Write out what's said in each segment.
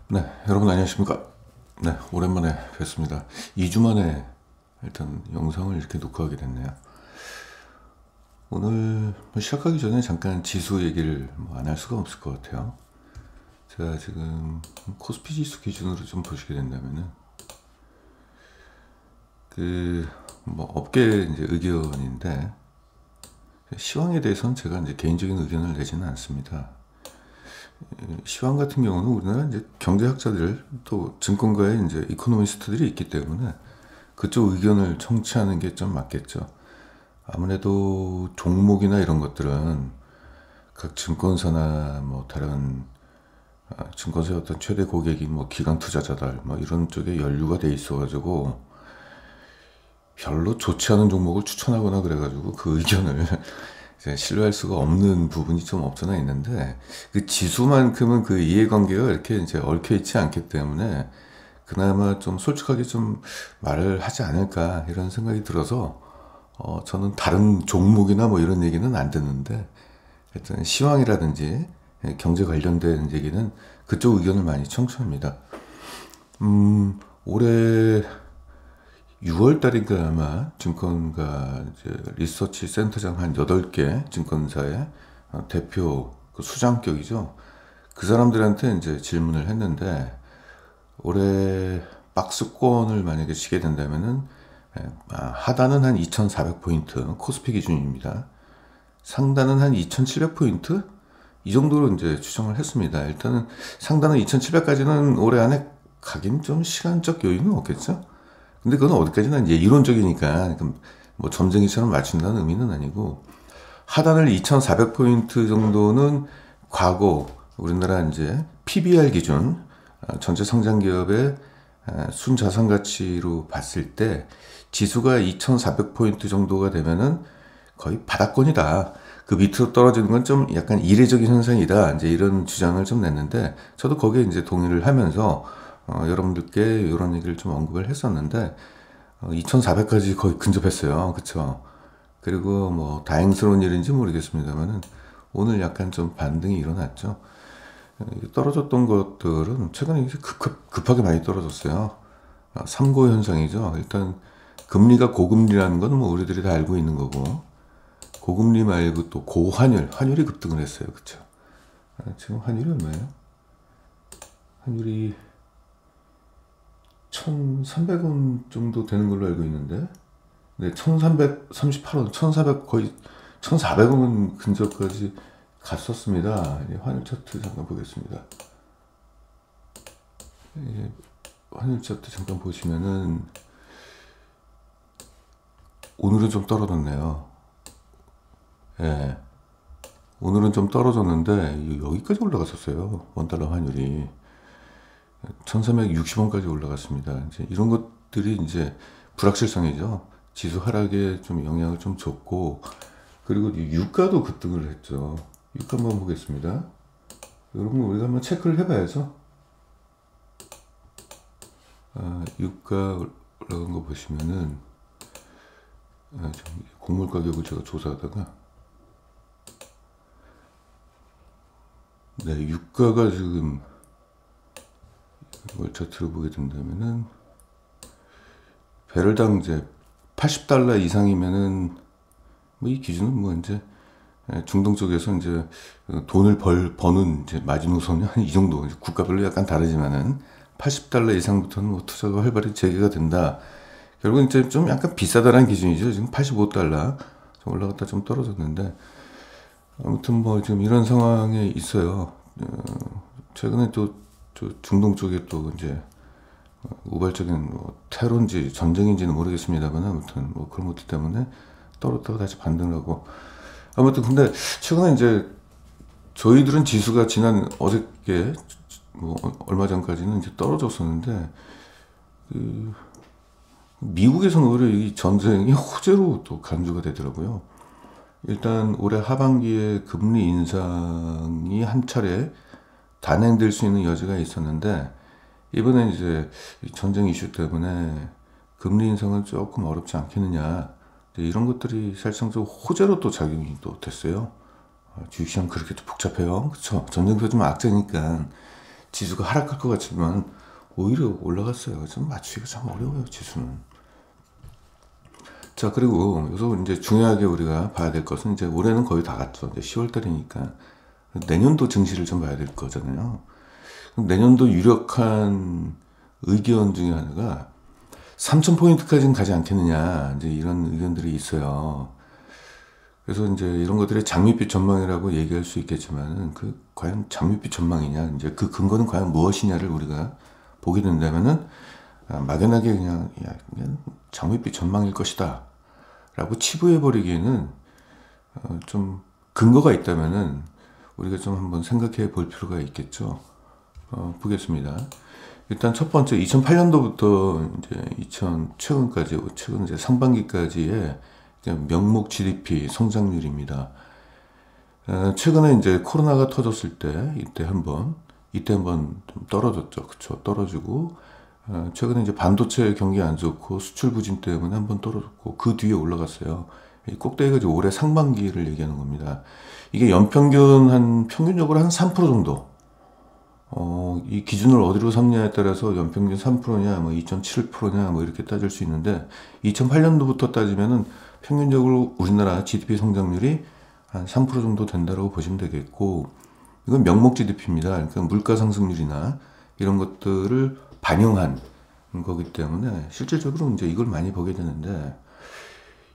네, 여러분 안녕하십니까? 네, 오랜만에 뵙습니다. 2주 만에 일단 영상을 이렇게 녹화하게 됐네요. 오늘 시작하기 전에 잠깐 지수 얘기를 안 할 수가 없을 것 같아요. 제가 지금 코스피 지수 기준으로 좀 보시게 된다면은 업계 이제 의견인데 시황에 대해서는 제가 이제 개인적인 의견을 내지는 않습니다. 시황 같은 경우는 우리나라 이제 경제학자들 또 증권가의 이제 이코노미스트들이 있기 때문에 그쪽 의견을 청취하는 게 좀 맞겠죠. 아무래도 종목이나 이런 것들은 각 증권사나 뭐 다른 증권사의 어떤 최대 고객이 뭐 기관 투자자들 뭐 이런 쪽에 연루가 돼 있어가지고 별로 좋지 않은 종목을 추천하거나 그래가지고 그 의견을 이제 신뢰할 수가 없는 부분이 좀 없잖아 있는데 그 지수만큼은 그 이해관계가 이렇게 이제 얽혀 있지 않기 때문에 그나마 좀 솔직하게 좀 말을 하지 않을까 이런 생각이 들어서 저는 다른 종목이나 뭐 이런 얘기는 안 듣는데 하여튼 시황이라든지 경제 관련된 얘기는 그쪽 의견을 많이 청취합니다. 올해 6월 달인가 아마 증권가 이제 리서치 센터장 한 8개 증권사의 대표 그 수장격이죠. 그 사람들한테 이제 질문을 했는데 올해 박스권을 만약에 치게 된다면은 하단은 한 2,400포인트 코스피 기준입니다. 상단은 한 2,700포인트 이 정도로 이제 추정을 했습니다. 일단은 상단은 2,700까지는 올해 안에 가긴 좀 시간적 여유는 없겠죠. 근데 그건 어디까지나 이제 이론적이니까 뭐 점쟁이처럼 맞춘다는 의미는 아니고 하단을 2,400포인트 정도는 과거 우리나라 이제 PBR 기준 전체 성장 기업의 순자산 가치로 봤을 때 지수가 2,400포인트 정도가 되면은 거의 바닥권이다. 그 밑으로 떨어지는 건 좀 약간 이례적인 현상이다. 이제 이런 주장을 좀 냈는데 저도 거기에 이제 동의를 하면서 여러분들께 이런 얘기를 좀 언급을 했었는데 2,400까지 거의 근접했어요. 그쵸? 그리고 뭐 다행스러운 일인지 모르겠습니다만은 오늘 약간 좀 반등이 일어났죠. 떨어졌던 것들은 최근에 이제 급하게 많이 떨어졌어요. 삼고 현상이죠. 일단 금리가 고금리라는 건 뭐 우리들이 다 알고 있는 거고 고금리 말고 또 환율이 급등을 했어요. 그쵸? 지금 환율이 얼마예요? 환율이 1,300원 정도 되는 걸로 알고 있는데 네, 1,338원, 1,400 거의 1,400원 근처까지 갔었습니다. 환율 차트 잠깐 보겠습니다. 환율 차트 잠깐 보시면은 오늘은 좀 떨어졌네요. 예. 오늘은 좀 떨어졌는데 여기까지 올라갔었어요. 원달러 환율이 1,360원까지 올라갔습니다. 이제 이런 것들이 이제 불확실성이죠. 지수 하락에 좀 영향을 좀 줬고 그리고 유가도 급등을 했죠. 유가 한번 보겠습니다. 여러분 우리가 한번 체크를 해봐야죠. 유가 올라간 거 보시면은 곡물 가격을 제가 조사하다가 네 유가가 지금 월 차트로 보게 된다면은 배럴당 이제 80달러 이상이면은 뭐 이 기준은 뭐 이제 중동 쪽에서 이제 돈을 버는 이제 마지노선이 한 이 정도 국가별로 약간 다르지만은 80달러 이상부터는 뭐 투자가 활발히 재개가 된다. 결국 이제 좀 약간 비싸다라는 기준이죠. 지금 85달러 좀 올라갔다 좀 떨어졌는데 아무튼 뭐 지금 이런 상황에 있어요. 최근에 또 중동 쪽에 또 이제 우발적인 뭐 테러인지 전쟁인지는 모르겠습니다만 아무튼 뭐 그런 것들 때문에 떨어졌다가 다시 반등을 하고 아무튼 근데 최근에 이제 저희들은 지수가 지난 어저께 뭐 얼마 전까지는 이제 떨어졌었는데 미국에서는 오히려 이 전쟁이 호재로 또 간주가 되더라고요. 일단 올해 하반기에 금리 인상이 한 차례 단행될 수 있는 여지가 있었는데 이번에 이제 전쟁 이슈 때문에 금리 인상은 조금 어렵지 않겠느냐 이런 것들이 사실상 호재로 또 작용이 또 됐어요. 주식시장 그렇게 또 복잡해요. 그쵸? 전쟁도 좀 악재니까 지수가 하락할 것 같지만 오히려 올라갔어요. 좀 맞추기가 참 어려워요, 지수는. 자, 그리고 여기서 이제 중요하게 우리가 봐야 될 것은 이제 올해는 거의 다 갔죠. 이제 10월 달이니까 내년도 증시를 좀 봐야 될 거잖아요. 내년도 유력한 의견 중에 하나가 3,000포인트까지는 가지 않겠느냐, 이제 이런 의견들이 있어요. 그래서 이제 이런 것들의 장밋빛 전망이라고 얘기할 수 있겠지만은 과연 장밋빛 전망이냐, 이제 그 근거는 과연 무엇이냐를 우리가 보게 된다면은 막연하게 그냥 장밋빛 전망일 것이다 라고 치부해 버리기에는 좀 근거가 있다면은 우리가 좀 한번 생각해 볼 필요가 있겠죠. 보겠습니다. 일단 첫 번째 2008년도부터 이제 최근 이제 상반기까지의 명목 GDP 성장률입니다. 최근에 이제 코로나가 터졌을 때 이때 한번 좀 떨어졌죠. 그쵸? 떨어지고 최근에 이제 반도체 경기 안 좋고 수출 부진 때문에 한번 떨어졌고 그 뒤에 올라갔어요. 이 꼭대기가 이제 올해 상반기를 얘기하는 겁니다. 이게 평균적으로 한 3% 정도. 이 기준을 어디로 삼냐에 따라서 연평균 3%냐, 뭐 2.7%냐, 뭐 이렇게 따질 수 있는데 2008년도부터 따지면은 평균적으로 우리나라 GDP 성장률이 한 3% 정도 된다고 보시면 되겠고, 이건 명목 GDP입니다. 그러니까 물가 상승률이나 이런 것들을 반영한 거기 때문에 실질적으로 이제 이걸 많이 보게 되는데,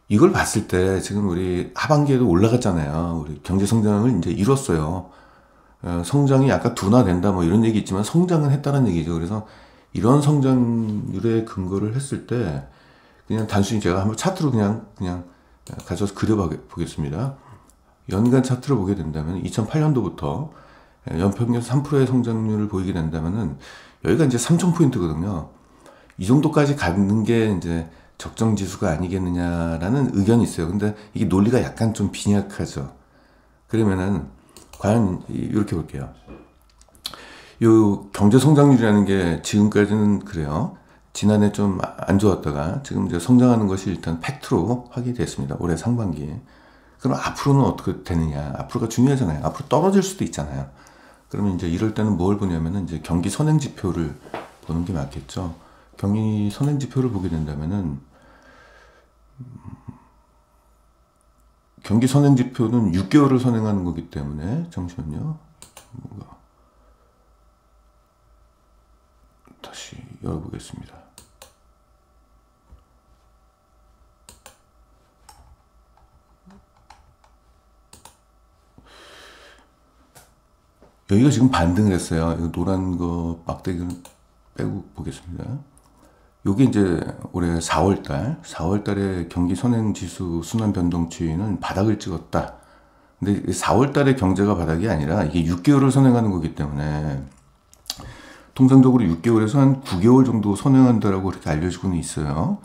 이걸 봤을 때 지금 우리 하반기에도 올라갔잖아요. 우리 경제 성장을 이제 이뤘어요. 성장이 약간 둔화된다 뭐 이런 얘기 있지만 성장은 했다는 얘기죠. 그래서 이런 성장률에 근거를 했을 때 그냥 단순히 제가 한번 차트로 그냥 가져서 그려보겠습니다. 연간 차트를 보게 된다면 2008년도부터 연평균 3%의 성장률을 보이게 된다면은 여기가 이제 3,000포인트거든요. 이 정도까지 가는 게 이제 적정 지수가 아니겠느냐라는 의견이 있어요. 근데 이게 논리가 약간 좀 빈약하죠. 그러면은 과연 이렇게 볼게요. 요 경제 성장률이라는 게 지금까지는 그래요. 지난해 좀 안 좋았다가 지금 이제 성장하는 것이 일단 팩트로 확인이 됐습니다. 올해 상반기에. 그럼 앞으로는 어떻게 되느냐? 앞으로가 중요하잖아요. 앞으로 떨어질 수도 있잖아요. 그러면 이제 이럴 때는 뭘 보냐면은 이제 경기 선행 지표를 보는 게 맞겠죠. 경기 선행 지표를 보게 된다면은 경기 선행 지표는 6개월을 선행하는 거기 때문에 잠시만요. 다시 열어보겠습니다. 여기가 지금 반등을 했어요. 이거 노란 거 막대기는 빼고 보겠습니다. 요게 이제 올해 4월달에 경기 선행지수 순환 변동치는 바닥을 찍었다. 근데 4월달에 경제가 바닥이 아니라 이게 6개월을 선행하는 거기 때문에 통상적으로 6개월에서 한 9개월 정도 선행한다라고 그렇게 알려지고는 있어요.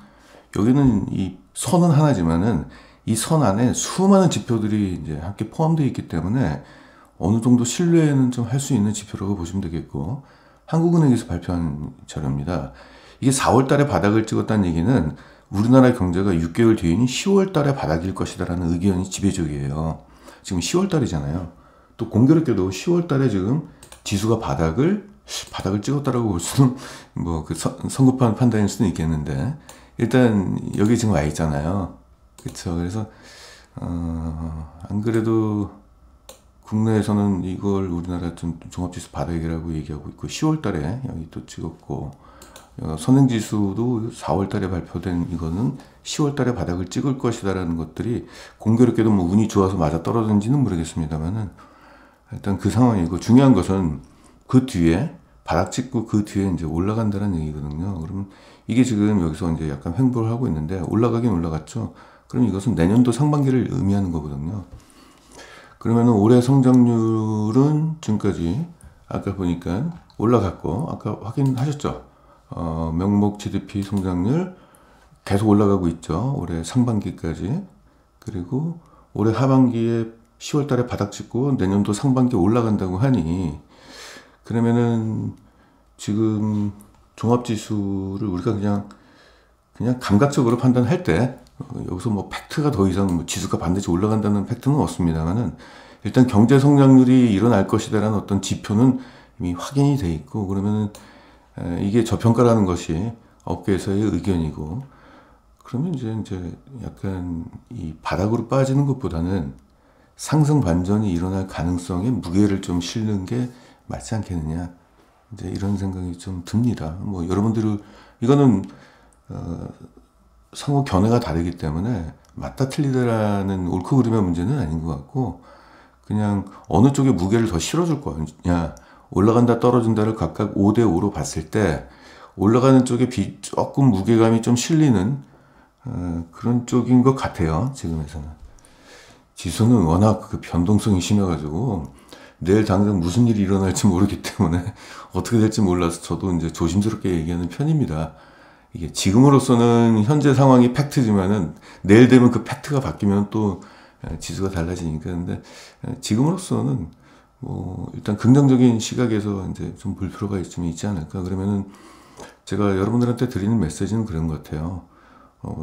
여기는 이 선은 하나지만은 이 선 안에 수많은 지표들이 이제 함께 포함되어 있기 때문에 어느 정도 신뢰는 좀 할 수 있는 지표라고 보시면 되겠고, 한국은행에서 발표한 자료입니다. 이게 4월 달에 바닥을 찍었다는 얘기는 우리나라 경제가 6개월 뒤인 10월 달에 바닥일 것이다라는 의견이 지배적이에요. 지금 10월 달이잖아요. 또 공교롭게도 10월 달에 지금 지수가 바닥을 찍었다라고 볼 수는 뭐 그 성급한 판단일 수는 있겠는데, 일단 여기 지금 와 있잖아요. 그렇죠. 그래서 안 그래도 국내에서는 이걸 우리나라 좀 종합지수 바닥이라고 얘기하고 있고, 10월 달에 여기 또 찍었고, 선행지수도 4월 달에 발표된 이거는 10월 달에 바닥을 찍을 것이다라는 것들이 공교롭게도 뭐 운이 좋아서 맞아 떨어졌는지는 모르겠습니다만은 일단 그 상황이고, 중요한 것은 그 뒤에 바닥 찍고 그 뒤에 이제 올라간다는 얘기거든요. 그러면 이게 지금 여기서 이제 약간 횡보를 하고 있는데 올라가긴 올라갔죠. 그럼 이것은 내년도 상반기를 의미하는 거거든요. 그러면은 올해 성장률은 지금까지 아까 보니까 올라갔고, 아까 확인하셨죠? 명목 GDP 성장률 계속 올라가고 있죠. 올해 상반기까지. 그리고 올해 하반기에 10월 달에 바닥 찍고 내년도 상반기에 올라간다고 하니, 그러면은 지금 종합지수를 우리가 그냥 감각적으로 판단할 때 여기서 뭐 팩트가 더 이상 뭐 지수가 반드시 올라간다는 팩트는 없습니다만은 일단 경제 성장률이 일어날 것이다라는 어떤 지표는 이미 확인이 돼 있고, 그러면은 이게 저평가라는 것이 업계에서의 의견이고, 그러면 이제 약간 이 바닥으로 빠지는 것보다는 상승 반전이 일어날 가능성에 무게를 좀 실는 게 맞지 않겠느냐, 이제 이런 생각이 좀 듭니다. 뭐 여러분들은 이거는 상호 견해가 다르기 때문에 맞다 틀리다라는 옳고 그름의 문제는 아닌 것 같고, 그냥 어느 쪽에 무게를 더 실어줄 거냐, 올라간다 떨어진다를 각각 5대5로 봤을 때 올라가는 쪽에 조금 무게감이 좀 실리는 그런 쪽인 것 같아요. 지금에서는 지수는 워낙 그 변동성이 심해가지고 내일 당장 무슨 일이 일어날지 모르기 때문에 어떻게 될지 몰라서 저도 이제 조심스럽게 얘기하는 편입니다. 이게 지금으로서는 현재 상황이 팩트지만은 내일 되면 그 팩트가 바뀌면 또 지수가 달라지니까. 근데 지금으로서는 뭐 일단 긍정적인 시각에서 이제 좀 볼 필요가 좀 있지 않을까. 그러면은 제가 여러분들한테 드리는 메시지는 그런 것 같아요.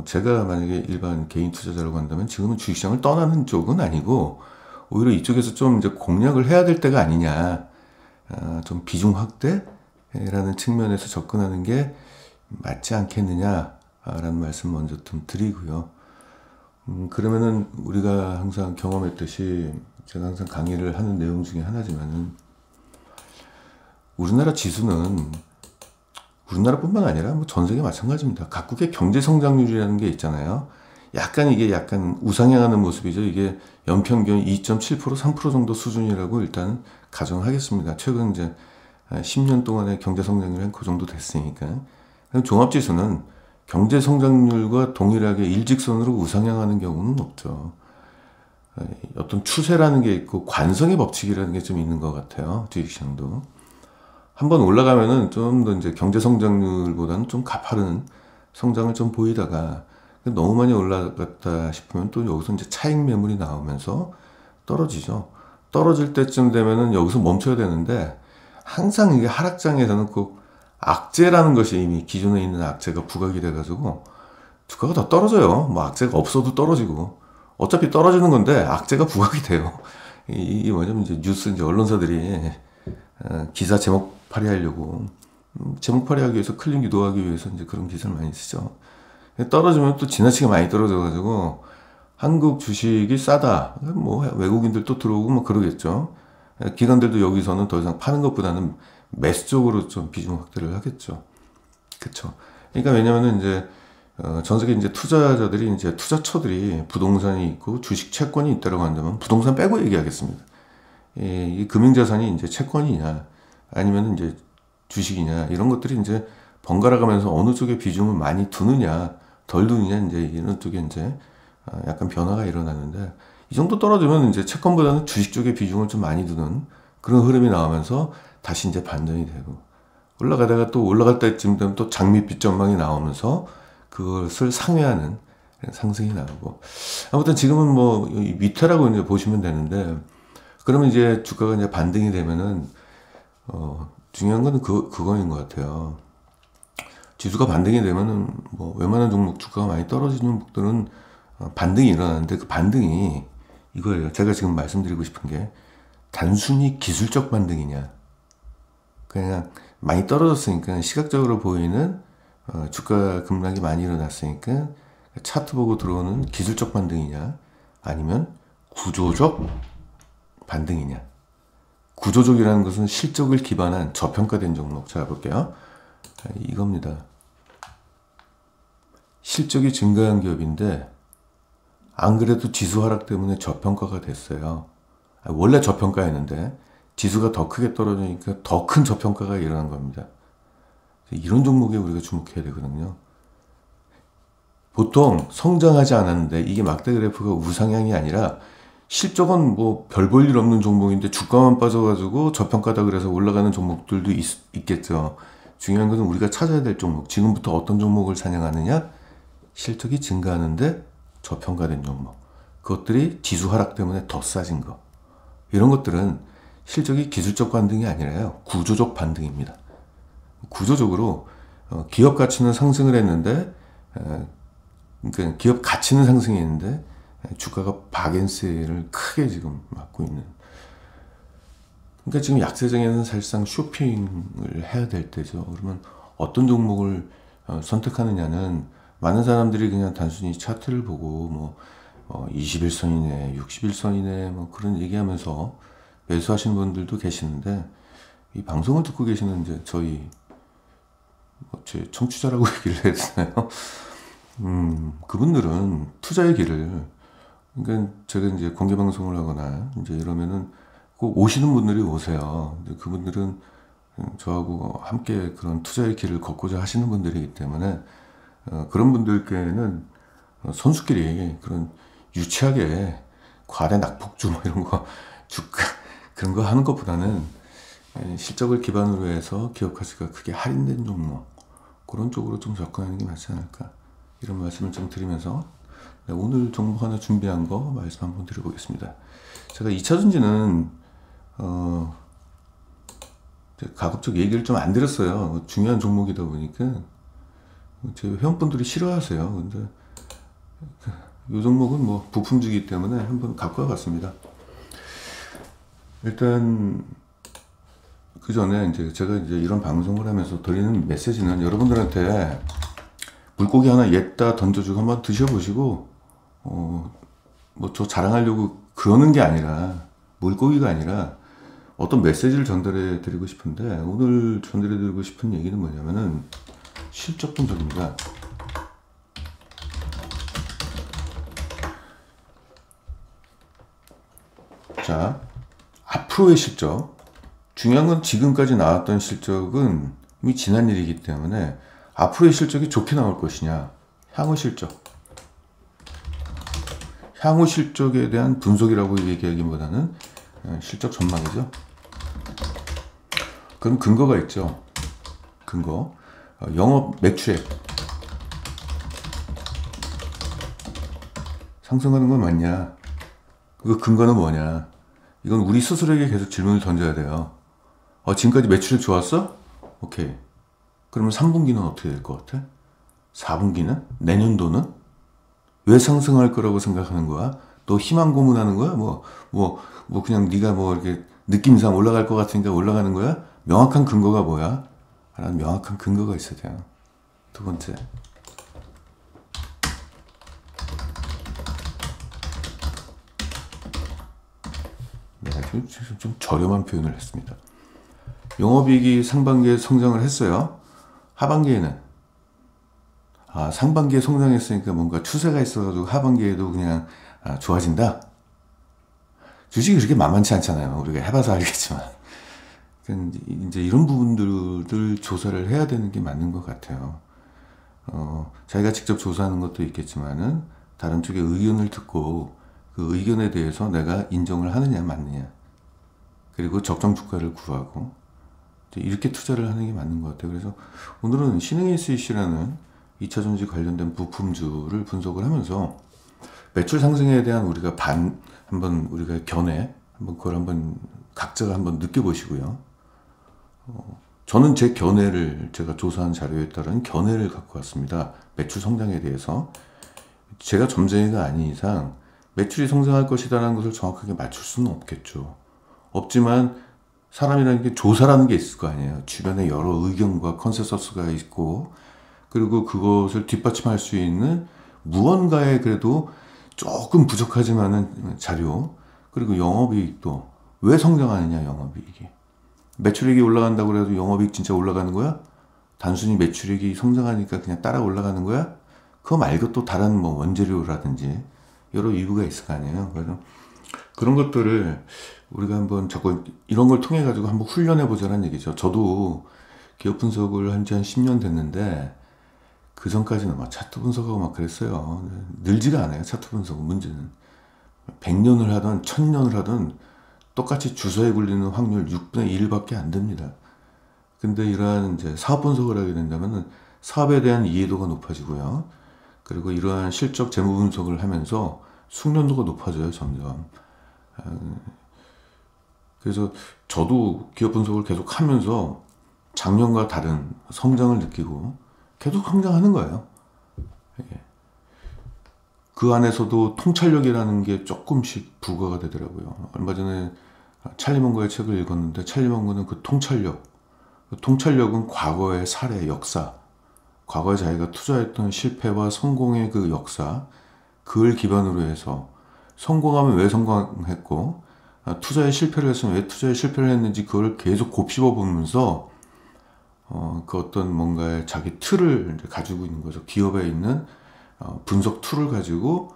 제가 만약에 일반 개인 투자자라고 한다면 지금은 주식시장을 떠나는 쪽은 아니고 오히려 이쪽에서 좀 이제 공략을 해야 될 때가 아니냐, 좀 비중 확대라는 측면에서 접근하는 게 맞지 않겠느냐라는 말씀 먼저 좀 드리고요. 그러면은 우리가 항상 경험했듯이 제가 항상 강의를 하는 내용 중에 하나지만은 우리나라 지수는 우리나라뿐만 아니라 뭐 전 세계 마찬가지입니다. 각국의 경제 성장률이라는 게 있잖아요. 이게 약간 우상향하는 모습이죠. 이게 연평균 2.7%, 3% 정도 수준이라고 일단 가정하겠습니다. 최근 이제 10년 동안의 경제 성장률이 한 그 정도 됐으니까. 종합지수는 경제 성장률과 동일하게 일직선으로 우상향하는 경우는 없죠. 어떤 추세라는 게 있고 관성의 법칙이라는 게 좀 있는 것 같아요. 주식시장도. 한번 올라가면은 좀 더 이제 경제 성장률보다는 좀 가파른 성장을 좀 보이다가 너무 많이 올라갔다 싶으면 또 여기서 이제 차익 매물이 나오면서 떨어지죠. 떨어질 때쯤 되면은 여기서 멈춰야 되는데 항상 이게 하락장에서는 꼭 악재라는 것이 이미 기존에 있는 악재가 부각이 돼가지고 주가가 더 떨어져요. 뭐 악재가 없어도 떨어지고 어차피 떨어지는 건데 악재가 부각이 돼요. 이게 뭐냐면 이제 뉴스 이제 언론사들이 기사 제목팔이 하려고 제목팔이 하기 위해서 클릭 유도하기 위해서 이제 그런 기사를 많이 쓰죠. 떨어지면 또 지나치게 많이 떨어져가지고 한국 주식이 싸다. 뭐 외국인들 또 들어오고 뭐 그러겠죠. 기관들도 여기서는 더 이상 파는 것보다는 매수 쪽으로 좀 비중 확대를 하겠죠. 그렇죠. 그러니까 왜냐면은 이제 전 세계 이제 투자자들이 이제 투자처들이 부동산이 있고 주식 채권이 있다고 한다면 부동산 빼고 얘기하겠습니다. 이 금융자산이 이제 채권이냐 아니면 이제 주식이냐 이런 것들이 이제 번갈아 가면서 어느 쪽에 비중을 많이 두느냐 덜 두느냐 이제 이런 쪽에 이제 약간 변화가 일어나는데 이 정도 떨어지면 이제 채권보다는 주식 쪽에 비중을 좀 많이 두는 그런 흐름이 나오면서 다시 이제 반전이 되고 올라가다가 또 올라갈 때쯤 되면 또 장밋빛 전망이 나오면서 그것을 상회하는 상승이 나오고 아무튼 지금은 뭐 위태라고 이제 보시면 되는데 그러면 이제 주가가 이제 반등이 되면은 중요한 거는 그거인 것 같아요. 지수가 반등이 되면은 뭐 웬만한 종목 주가가 많이 떨어지는 종목들은 반등이 일어나는데 그 반등이 이거예요. 제가 지금 말씀드리고 싶은 게 단순히 기술적 반등이냐 그냥 많이 떨어졌으니까 시각적으로 보이는 주가 급락이 많이 일어났으니까 차트 보고 들어오는 기술적 반등이냐 아니면 구조적 반등이냐. 구조적이라는 것은 실적을 기반한 저평가된 종목. 자 볼게요. 이겁니다. 실적이 증가한 기업인데 안 그래도 지수 하락 때문에 저평가가 됐어요. 원래 저평가였는데 지수가 더 크게 떨어지니까 더 큰 저평가가 일어난 겁니다. 이런 종목에 우리가 주목해야 되거든요. 보통 성장하지 않았는데 이게 막대 그래프가 우상향이 아니라 실적은 뭐 별 볼 일 없는 종목인데 주가만 빠져가지고 저평가다 그래서 올라가는 종목들도 있겠죠. 중요한 것은 우리가 찾아야 될 종목. 지금부터 어떤 종목을 사냥하느냐? 실적이 증가하는데 저평가된 종목. 그것들이 지수 하락 때문에 더 싸진 거. 이런 것들은 실적이 기술적 반등이 아니라요. 구조적 반등입니다. 구조적으로 기업 가치는 상승을 했는데 그러니까 기업 가치는 상승했는데 주가가 박앤세를 크게 지금 맞고 있는 그러니까 지금 약세장에는 사실상 쇼핑을 해야 될 때죠. 그러면 어떤 종목을 선택하느냐는 많은 사람들이 그냥 단순히 차트를 보고 뭐 21선이네, 61선이네 뭐 그런 얘기하면서 매수하시는 분들도 계시는데, 이 방송을 듣고 계시는 이제 저희 제 청취자라고 얘기를 했잖아요. 그분들은 투자의 길을, 그러니까 제가 이제 공개 방송을 하거나 이제 이러면은 꼭 오시는 분들이 오세요. 근데 그분들은 저하고 함께 그런 투자의 길을 걷고자 하시는 분들이기 때문에 그런 분들께는 선수끼리 그런 유치하게 과대 낙폭주 뭐 이런 거 주가 그런 거 하는 것보다는 실적을 기반으로 해서 기업 가치가 크게 할인된 종목, 그런 쪽으로 좀 접근하는 게 맞지 않을까, 이런 말씀을 좀 드리면서 오늘 종목 하나 준비한 거 말씀 한번 드려보겠습니다. 제가 2차전지는 가급적 얘기를 좀 안 드렸어요. 중요한 종목이다 보니까 제 회원분들이 싫어하세요. 근데 이 종목은 뭐 부품주기 때문에 한번 갖고 와봤습니다. 일단 그 전에 이제 제가 이제 이런 방송을 하면서 드리는 메시지는, 여러분들한테 물고기 하나 옜다 던져주고 한번 드셔보시고, 뭐 저 자랑하려고 그러는 게 아니라, 물고기가 아니라 어떤 메시지를 전달해 드리고 싶은데, 오늘 전달해 드리고 싶은 얘기는 뭐냐면은 실적 분석입니다. 자, 앞으로의 실적, 중요한 건 지금까지 나왔던 실적은 이미 지난 일이기 때문에 앞으로의 실적이 좋게 나올 것이냐, 향후 실적, 향후 실적에 대한 분석이라고 얘기하기보다는 실적 전망이죠. 그럼 근거가 있죠. 근거, 영업 매출액 상승하는 건 맞냐, 그 근거는 뭐냐, 이건 우리 스스로에게 계속 질문을 던져야 돼요. 지금까지 매출이 좋았어? 오케이. 그러면 3분기는 어떻게 될 것 같아? 4분기는? 내년도는? 왜 상승할 거라고 생각하는 거야? 또 희망 고문하는 거야? 그냥 네가 뭐 이렇게 느낌상 올라갈 것 같으니까 올라가는 거야? 명확한 근거가 뭐야? 라는 명확한 근거가 있어야 돼요. 두 번째. 좀 저렴한 표현을 했습니다. 영업이익이 상반기에 성장을 했어요. 하반기에는 상반기에 성장했으니까 뭔가 추세가 있어가지고 하반기에도 그냥 좋아진다. 주식이 그렇게 만만치 않잖아요. 우리가 해봐서 알겠지만. 이제 이런 부분들을 조사를 해야 되는 게 맞는 것 같아요. 자기가 직접 조사하는 것도 있겠지만은 다른 쪽의 의견을 듣고 그 의견에 대해서 내가 인정을 하느냐 맞느냐, 그리고 적정 주가를 구하고 이렇게 투자를 하는 게 맞는 것 같아요. 그래서 오늘은 신흥SEC라는 2차전지 관련된 부품주를 분석을 하면서 매출 상승에 대한 우리가 한번 우리가 그걸 한번 각자가 한번 느껴보시고요. 저는 제 견해를, 제가 조사한 자료에 따른 견해를 갖고 왔습니다. 매출 성장에 대해서. 제가 점쟁이가 아닌 이상 매출이 성장할 것이라는 것을 정확하게 맞출 수는 없겠죠. 없지만 사람이라는 게 조사라는 게 있을 거 아니에요. 주변에 여러 의견과 컨센서스가 있고, 그리고 그것을 뒷받침할 수 있는 무언가의 그래도 조금 부족하지만은 자료, 그리고 영업이익도 왜 성장하느냐, 영업이익이. 매출액이 올라간다고 해도 영업이익 진짜 올라가는 거야? 단순히 매출액이 성장하니까 그냥 따라 올라가는 거야? 그거 말고 또 다른 뭐 원재료라든지 여러 이유가 있을 거 아니에요. 그래서 그런 것들을 우리가 한번 자꾸 이런 걸 통해 가지고 한번 훈련해 보자는 얘기죠. 저도 기업 분석을 한 지 한 10년 됐는데 그 전까지는 막 차트 분석하고 막 그랬어요. 늘지가 않아요. 차트 분석은. 문제는 100년을 하든 1000년을 하든 똑같이 주사에 굴리는 확률 6분의 1밖에 안 됩니다. 근데 이러한 이제 사업 분석을 하게 된다면 사업에 대한 이해도가 높아지고요. 그리고 이러한 실적 재무 분석을 하면서 숙련도가 높아져요, 점점. 그래서 저도 기업 분석을 계속 하면서 작년과 다른 성장을 느끼고 계속 성장하는 거예요. 그 안에서도 통찰력이라는 게 조금씩 부과가 되더라고요. 얼마 전에 찰리 먼거의 책을 읽었는데 찰리 먼거는 그 통찰력은 과거의 사례, 역사, 과거에 자기가 투자했던 실패와 성공의 그 역사, 그걸 기반으로 해서 성공하면 왜 성공했고 투자에 실패를 했으면 왜 투자에 실패를 했는지 그걸 계속 곱씹어 보면서 그 어떤 뭔가의 자기 틀을 이제 가지고 있는 거죠. 기업에 있는 분석 툴을 가지고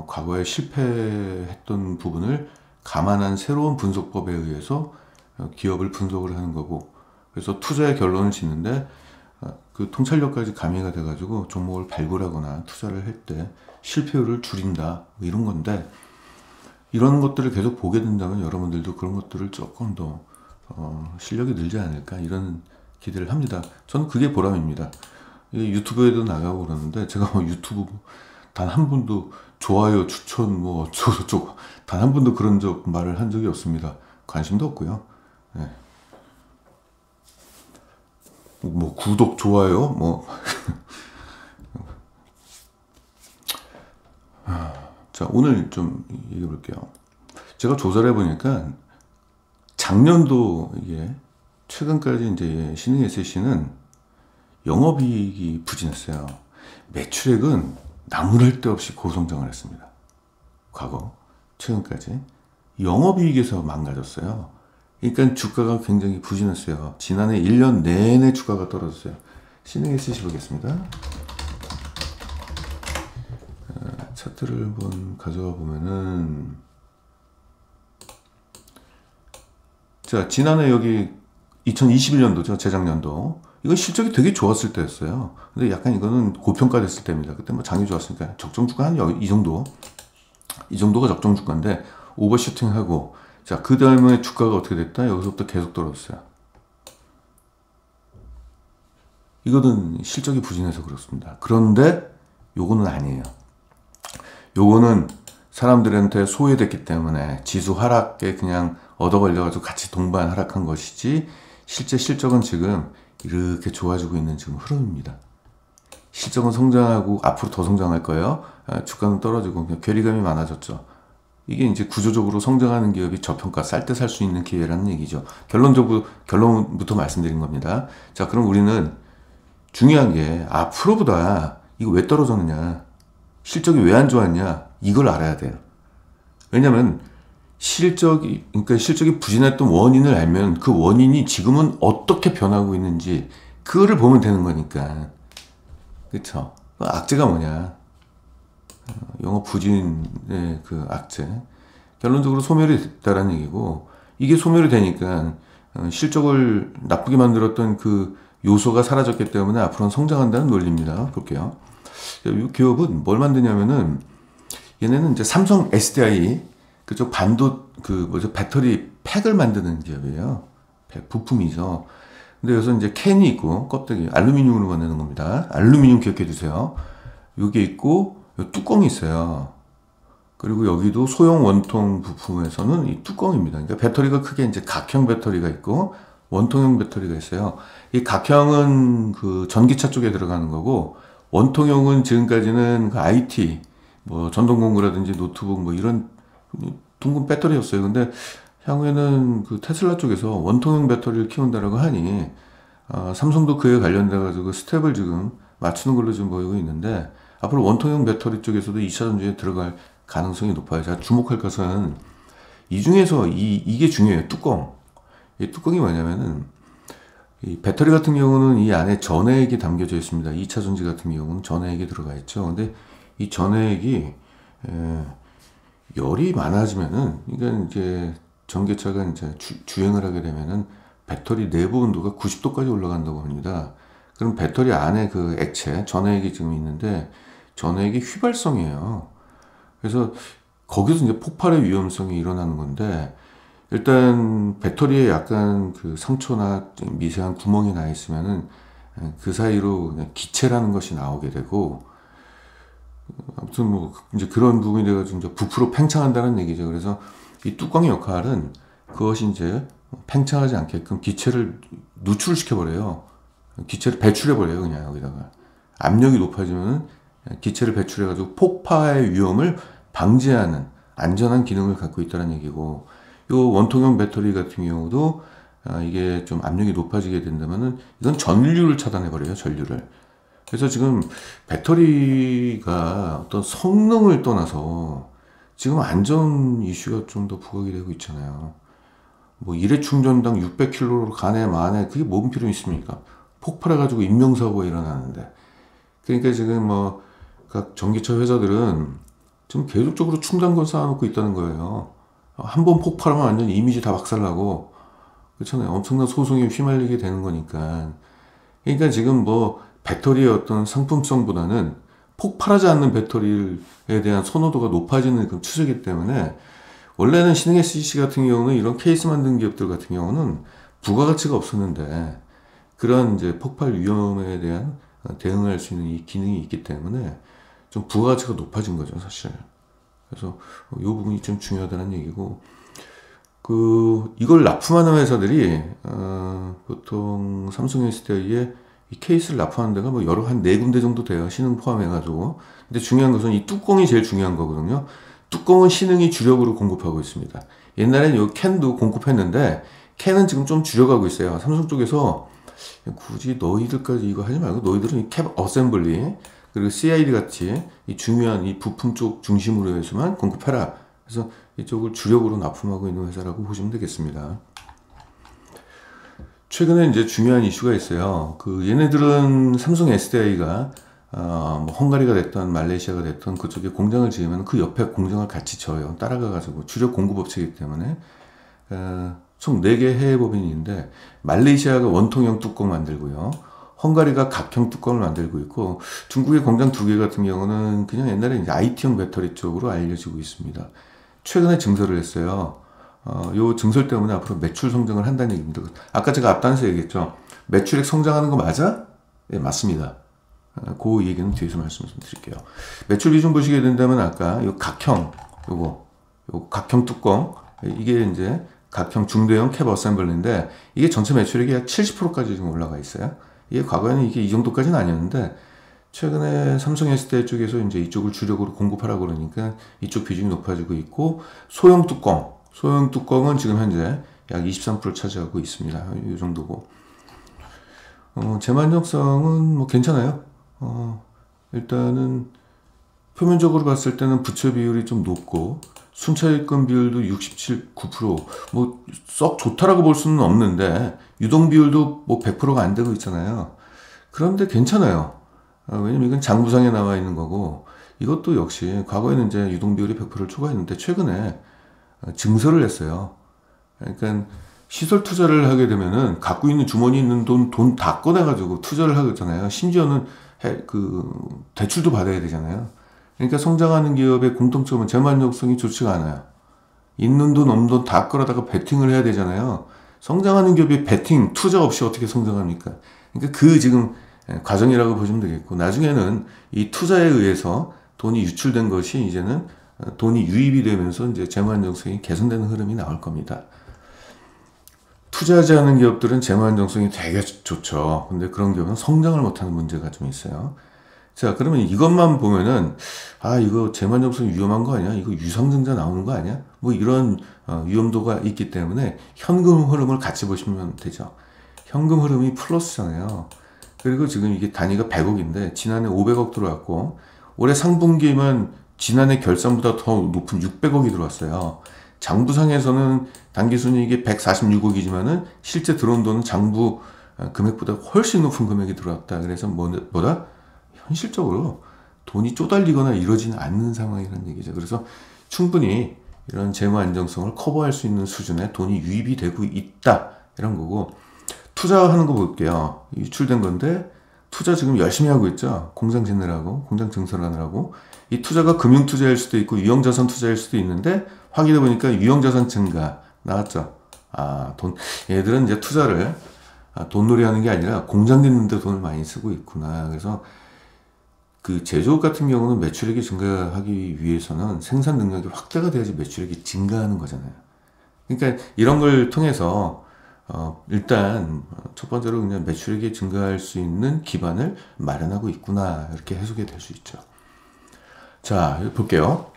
과거에 실패했던 부분을 감안한 새로운 분석법에 의해서 기업을 분석을 하는 거고, 그래서 투자의 결론을 짓는데 그 통찰력까지 가미가 돼가지고 종목을 발굴하거나 투자를 할 때 실패율을 줄인다, 뭐 이런 건데, 이런 것들을 계속 보게 된다면 여러분들도 그런 것들을 조금 더 실력이 늘지 않을까, 이런 기대를 합니다. 저는 그게 보람입니다. 유튜브에도 나가고 그러는데 제가 뭐 유튜브 단 한 번도 좋아요, 추천 뭐 어쩌고저쩌고 단 한 번도 그런 말을 한 적이 없습니다. 관심도 없고요. 네. 뭐 구독, 좋아요 뭐 자, 오늘 좀 얘기해 볼게요. 제가 조사를 해보니까 작년도 이게 최근까지 이제 신흥 SC는 영업이익이 부진했어요. 매출액은 나무랄 데 없이 고성장을 했습니다. 과거 최근까지 영업이익에서 망가졌어요. 그러니까 주가가 굉장히 부진했어요. 지난해 1년 내내 주가가 떨어졌어요. 신흥 SC 보겠습니다. 차트를 한번 가져가 보면은, 자, 지난해 여기 2021년도죠. 재작년도. 이건 실적이 되게 좋았을 때였어요. 근데 약간 이거는 고평가됐을 때입니다. 그때 뭐 장이 좋았으니까 적정주가 한 이 정도. 이 정도가 적정주가인데 오버슈팅하고, 자, 그 다음에 주가가 어떻게 됐다? 여기서부터 계속 떨어졌어요. 이거는 실적이 부진해서 그렇습니다. 그런데 요거는 아니에요. 요거는 사람들한테 소외됐기 때문에 지수 하락에 그냥 얻어 걸려가지고 같이 동반 하락한 것이지, 실제 실적은 지금 이렇게 좋아지고 있는 지금 흐름입니다. 실적은 성장하고 앞으로 더 성장할 거예요. 주가는 떨어지고 그냥 괴리감이 많아졌죠. 이게 이제 구조적으로 성장하는 기업이 저평가, 쌀 때 살 수 있는 기회라는 얘기죠. 결론부터 말씀드린 겁니다. 자, 그럼 우리는 중요한 게 앞으로보다 이거 왜 떨어졌느냐, 실적이 왜 안 좋았냐, 이걸 알아야 돼요. 왜냐면 그러니까 실적이 부진했던 원인을 알면 그 원인이 지금은 어떻게 변하고 있는지 그거를 보면 되는 거니까. 그쵸? 악재가 뭐냐? 영업 부진의 그 악재. 결론적으로 소멸이 됐다라는 얘기고, 이게 소멸이 되니까 실적을 나쁘게 만들었던 그 요소가 사라졌기 때문에 앞으로는 성장한다는 논리입니다. 볼게요. 이 기업은 뭘 만드냐면은, 얘네는 이제 삼성 SDI 그쪽 배터리 팩을 만드는 기업이에요. 부품이죠. 근데 여기서 이제 캔이 있고 껍데기 알루미늄으로 만드는 겁니다. 알루미늄 기억해 주세요. 여기 있고 뚜껑이 있어요. 그리고 여기도 소형 원통 부품에서는 이 뚜껑입니다. 그러니까 배터리가 크게 이제 각형 배터리가 있고 원통형 배터리가 있어요. 이 각형은 그 전기차 쪽에 들어가는 거고, 원통형은 지금까지는 그 IT, 뭐 전동공구라든지 노트북 뭐 이런 둥근 배터리였어요. 근데 향후에는 그 테슬라 쪽에서 원통형 배터리를 키운다라고 하니 삼성도 그에 관련돼 가지고 스텝을 지금 맞추는 걸로 지금 보이고 있는데, 앞으로 원통형 배터리 쪽에서도 2차 전지에 들어갈 가능성이 높아요. 자, 주목할 것은 이 중에서 이게 중요해요. 뚜껑. 이 뚜껑이 뭐냐면은, 이 배터리 같은 경우는 이 안에 전해액이 담겨져 있습니다. 2차 전지 같은 경우는 전해액이 들어가 있죠. 근데 이 전해액이 열이 많아지면은, 그러니까 이제 전기차가 이제 주행을 하게 되면은 배터리 내부 온도가 90도까지 올라간다고 합니다. 그럼 배터리 안에 그 액체, 전해액이 지금 있는데, 전해액이 휘발성이에요. 그래서 거기서 이제 폭발의 위험성이 일어나는 건데, 일단 배터리에 약간 그 상처나 미세한 구멍이 나 있으면은 그 사이로 기체라는 것이 나오게 되고, 아무튼 뭐 이제 그런 부분이 돼가지고 이제 부풀어 팽창한다는 얘기죠. 그래서 이 뚜껑의 역할은 그것이 이제 팽창하지 않게끔 기체를 누출시켜 버려요. 기체를 배출해 버려요. 그냥 여기다가 압력이 높아지면 기체를 배출해 가지고 폭파의 위험을 방지하는 안전한 기능을 갖고 있다는 얘기고, 요 원통형 배터리 같은 경우도 이게 좀 압력이 높아지게 된다면은 이건 전류를 차단해 버려요. 전류를. 그래서 지금 배터리가 어떤 성능을 떠나서 지금 안전 이슈가 좀 더 부각이 되고 있잖아요. 뭐 일회 충전당 600km로 가네 마네 그게 뭔 필요 있습니까? 폭발해가지고 인명사고가 일어나는데. 그러니까 지금 뭐 각 전기차 회사들은 지금 계속적으로 충전권 쌓아놓고 있다는 거예요. 한 번 폭발하면 완전 이미지 다 박살나고 그렇잖아요. 엄청난 소송에 휘말리게 되는 거니까. 그러니까 지금 뭐 배터리의 어떤 상품성보다는 폭발하지 않는 배터리에 대한 선호도가 높아지는 그 추세이기 때문에 원래는 신흥 SGC 같은 경우는 이런 케이스 만든 기업들 같은 경우는 부가가치가 없었는데 그런 이제 폭발 위험에 대한 대응할 수 있는 이 기능이 있기 때문에 좀 부가가치가 높아진 거죠, 사실. 그래서 이 부분이 좀 중요하다는 얘기고, 이걸 납품하는 회사들이 보통 삼성 SDI에 이 케이스를 납품하는 데가 뭐 여러 한 4군데 정도 돼요. 신흥 포함해가지고. 근데 중요한 것은 이 뚜껑이 제일 중요한 거거든요. 뚜껑은 신흥이 주력으로 공급하고 있습니다. 옛날엔 이 캔도 공급했는데 캔은 지금 좀 줄여가고 있어요. 삼성 쪽에서 굳이 너희들까지 이거 하지 말고 너희들은 이 캡 어셈블리 그리고 CID 같이 이 중요한 이 부품 쪽 중심으로 해서만 공급해라. 그래서 이쪽을 주력으로 납품하고 있는 회사라고 보시면 되겠습니다. 최근에 이제 중요한 이슈가 있어요. 얘네들은 삼성 SDI가 뭐 헝가리가 됐던 말레이시아가 됐던 그쪽에 공장을 지으면 그 옆에 공장을 같이 져요. 따라가가지고 주력 공급업체이기 때문에 총 4개 해외 법인인데 말레이시아가 원통형 뚜껑 만들고요. 헝가리가 각형 뚜껑을 만들고 있고 중국의 공장 2개 같은 경우는 그냥 옛날에 이제 IT형 배터리 쪽으로 알려지고 있습니다. 최근에 증설을 했어요. 요 증설 때문에 앞으로 매출 성장을 한다는 얘기입니다. 아까 제가 앞단에서 얘기했죠. 매출액 성장하는 거 맞아? 네, 맞습니다. 그 얘기는 뒤에서 말씀드릴게요. 매출 비중 보시게 된다면 아까 요 각형, 요 각형 뚜껑, 이게 이제 각형 중대형 캡 어셈블리인데 이게 전체 매출액이 약 70%까지 지금 올라가 있어요. 이게 과거에는 이게 이 정도까지는 아니었는데 최근에 삼성 SDI 쪽에서 이제 이쪽을 주력으로 공급하라고 그러니까 이쪽 비중이 높아지고 있고 소형 뚜껑은 지금 현재 약 23% 차지하고 있습니다. 이 정도고. 재만족성은 뭐 괜찮아요. 일단은 표면적으로 봤을 때는 부채 비율이 좀 높고 순차익금 비율도 67, 9%. 뭐 썩 좋다라고 볼 수는 없는데 유동 비율도 뭐 100%가 안 되고 있잖아요. 그런데 괜찮아요. 왜냐면 이건 장부상에 나와 있는 거고 이것도 역시 과거에는 이제 유동 비율이 100%를 초과했는데 최근에 증설을 했어요. 그러니까 시설 투자를 하게 되면은 갖고 있는 주머니에 있는 돈 다 꺼내가지고 투자를 하잖아요. 심지어는 대출도 받아야 되잖아요. 그러니까 성장하는 기업의 공통점은 재만족성이 좋지가 않아요. 있는 돈 없는 돈 다 끌어다가 베팅을 해야 되잖아요. 성장하는 기업이 베팅, 투자 없이 어떻게 성장합니까? 그러니까 지금 과정이라고 보시면 되겠고 나중에는 이 투자에 의해서 돈이 유출된 것이 이제는 돈이 유입이 되면서 이제 재무안정성이 개선되는 흐름이 나올 겁니다. 투자하지 않은 기업들은 재무안정성이 되게 좋죠. 근데 그런 기업은 성장을 못하는 문제가 좀 있어요. 자, 그러면 이것만 보면은 이거 재무안정성이 위험한 거 아니야? 이거 유상증자 나오는 거 아니야? 뭐 이런 위험도가 있기 때문에 현금 흐름을 같이 보시면 되죠. 현금 흐름이 플러스잖아요. 그리고 지금 이게 단위가 100억인데 지난해 500억 들어왔고 올해 상분기만 지난해 결산보다 더 높은 600억이 들어왔어요. 장부상에서는 당기순이익이 146억이지만은 실제 들어온 돈은 장부 금액보다 훨씬 높은 금액이 들어왔다. 그래서 뭐다? 현실적으로 돈이 쪼달리거나 이러지는 않는 상황이라는 얘기죠. 그래서 충분히 이런 재무 안정성을 커버할 수 있는 수준의 돈이 유입이 되고 있다. 이런 거고 투자하는 거 볼게요. 유출된 건데 투자 지금 열심히 하고 있죠. 공장 짓느라고, 공장 증설하느라고. 이 투자가 금융투자일 수도 있고 유형자산 투자일 수도 있는데 확인해 보니까 유형자산 증가 나왔죠. 얘들은 이제 투자를 돈놀이 하는 게 아니라 공장 짓는 데 돈을 많이 쓰고 있구나. 그래서 제조업 같은 경우는 매출액이 증가하기 위해서는 생산 능력이 확대가 돼야지 매출액이 증가하는 거잖아요. 그러니까 이런 걸 통해서 일단 첫 번째로 그냥 매출액이 증가할 수 있는 기반을 마련하고 있구나 이렇게 해석이 될 수 있죠. 자, 볼게요.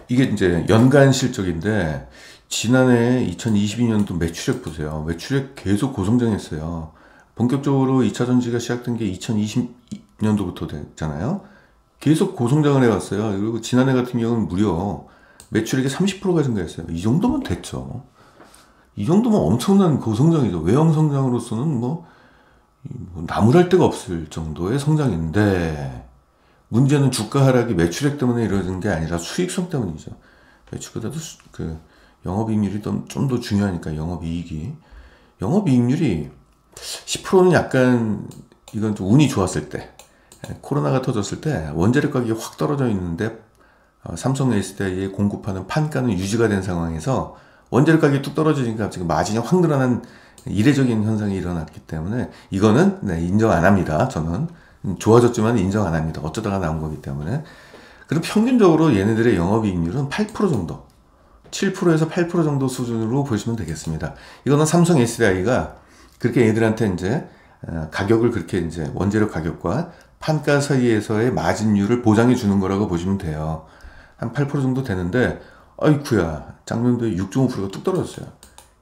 이게 이제 연간 실적인데 지난해 2022년도 매출액 보세요. 매출액 계속 고성장했어요. 본격적으로 2차 전지가 시작된 게 2020년도부터 됐잖아요. 계속 고성장을 해왔어요. 그리고 지난해 같은 경우는 무려 매출액이 30%가 증가했어요. 이 정도면 됐죠. 이 정도면 엄청난 고성장이죠. 외형 성장으로서는 뭐 나무랄 데가 없을 정도의 성장인데, 문제는 주가 하락이 매출액 때문에 이루어진 게 아니라 수익성 때문이죠. 매출보다도 영업이익률이 좀 더 중요하니까. 영업이익률이 10%는 약간, 이건 좀 운이 좋았을 때, 코로나가 터졌을 때 원자력 가격이 확 떨어져 있는데 삼성 SDI에 공급하는 판가는 유지가 된 상황에서 원자력 가격이 뚝 떨어지니까 지금 마진이 확 늘어난 이례적인 현상이 일어났기 때문에 이거는 인정 안 합니다. 저는 좋아졌지만 인정 안 합니다. 어쩌다가 나온 거기 때문에. 그럼 평균적으로 얘네들의 영업이익률은 8% 정도, 7%에서 8% 정도 수준으로 보시면 되겠습니다. 이거는 삼성 SDI가 그렇게 얘들한테 이제 가격을 그렇게 이제 원재료 가격과 판가 사이에서의 마진율을 보장해 주는 거라고 보시면 돼요. 한 8% 정도 되는데, 아이쿠야, 작년도에 6.5%가 뚝 떨어졌어요.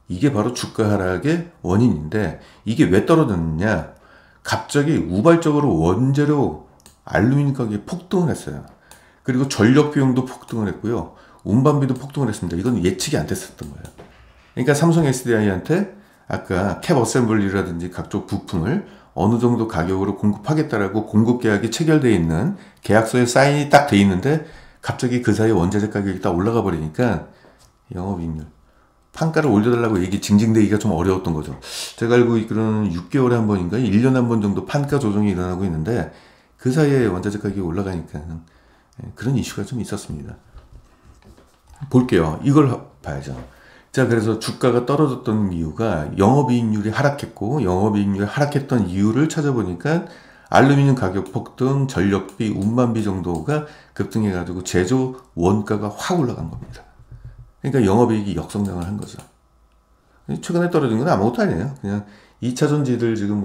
이게 바로 주가 하락의 원인인데, 이게 왜 떨어졌느냐? 갑자기 우발적으로 원재료 알루미늄 가격이 폭등을 했어요. 그리고 전력 비용도 폭등을 했고요. 운반비도 폭등을 했습니다. 이건 예측이 안 됐었던 거예요. 그러니까 삼성 SDI한테 아까 캡 어셈블리라든지 각종 부품을 어느 정도 가격으로 공급하겠다라고 공급 계약이 체결되어 있는 계약서에 사인이 딱 돼 있는데, 갑자기 그 사이에 원자재 가격이 딱 올라가 버리니까 영업이익률, 판가를 올려달라고 얘기 징징대기가 좀 어려웠던 거죠. 제가 알고 있기로는 6개월에 한 번인가 1년에 한 번 정도 판가 조정이 일어나고 있는데, 그 사이에 원자재 가격이 올라가니까 그런 이슈가 좀 있었습니다. 볼게요. 이걸 봐야죠. 자, 그래서 주가가 떨어졌던 이유가 영업이익률이 하락했고, 영업이익률이 하락했던 이유를 찾아보니까 알루미늄 가격 폭등, 전력비, 운반비 정도가 급등해가지고 제조 원가가 확 올라간 겁니다. 그러니까 영업이익이 역성장을 한 거죠. 최근에 떨어진 건 아무것도 아니에요. 그냥 2차 전지들 지금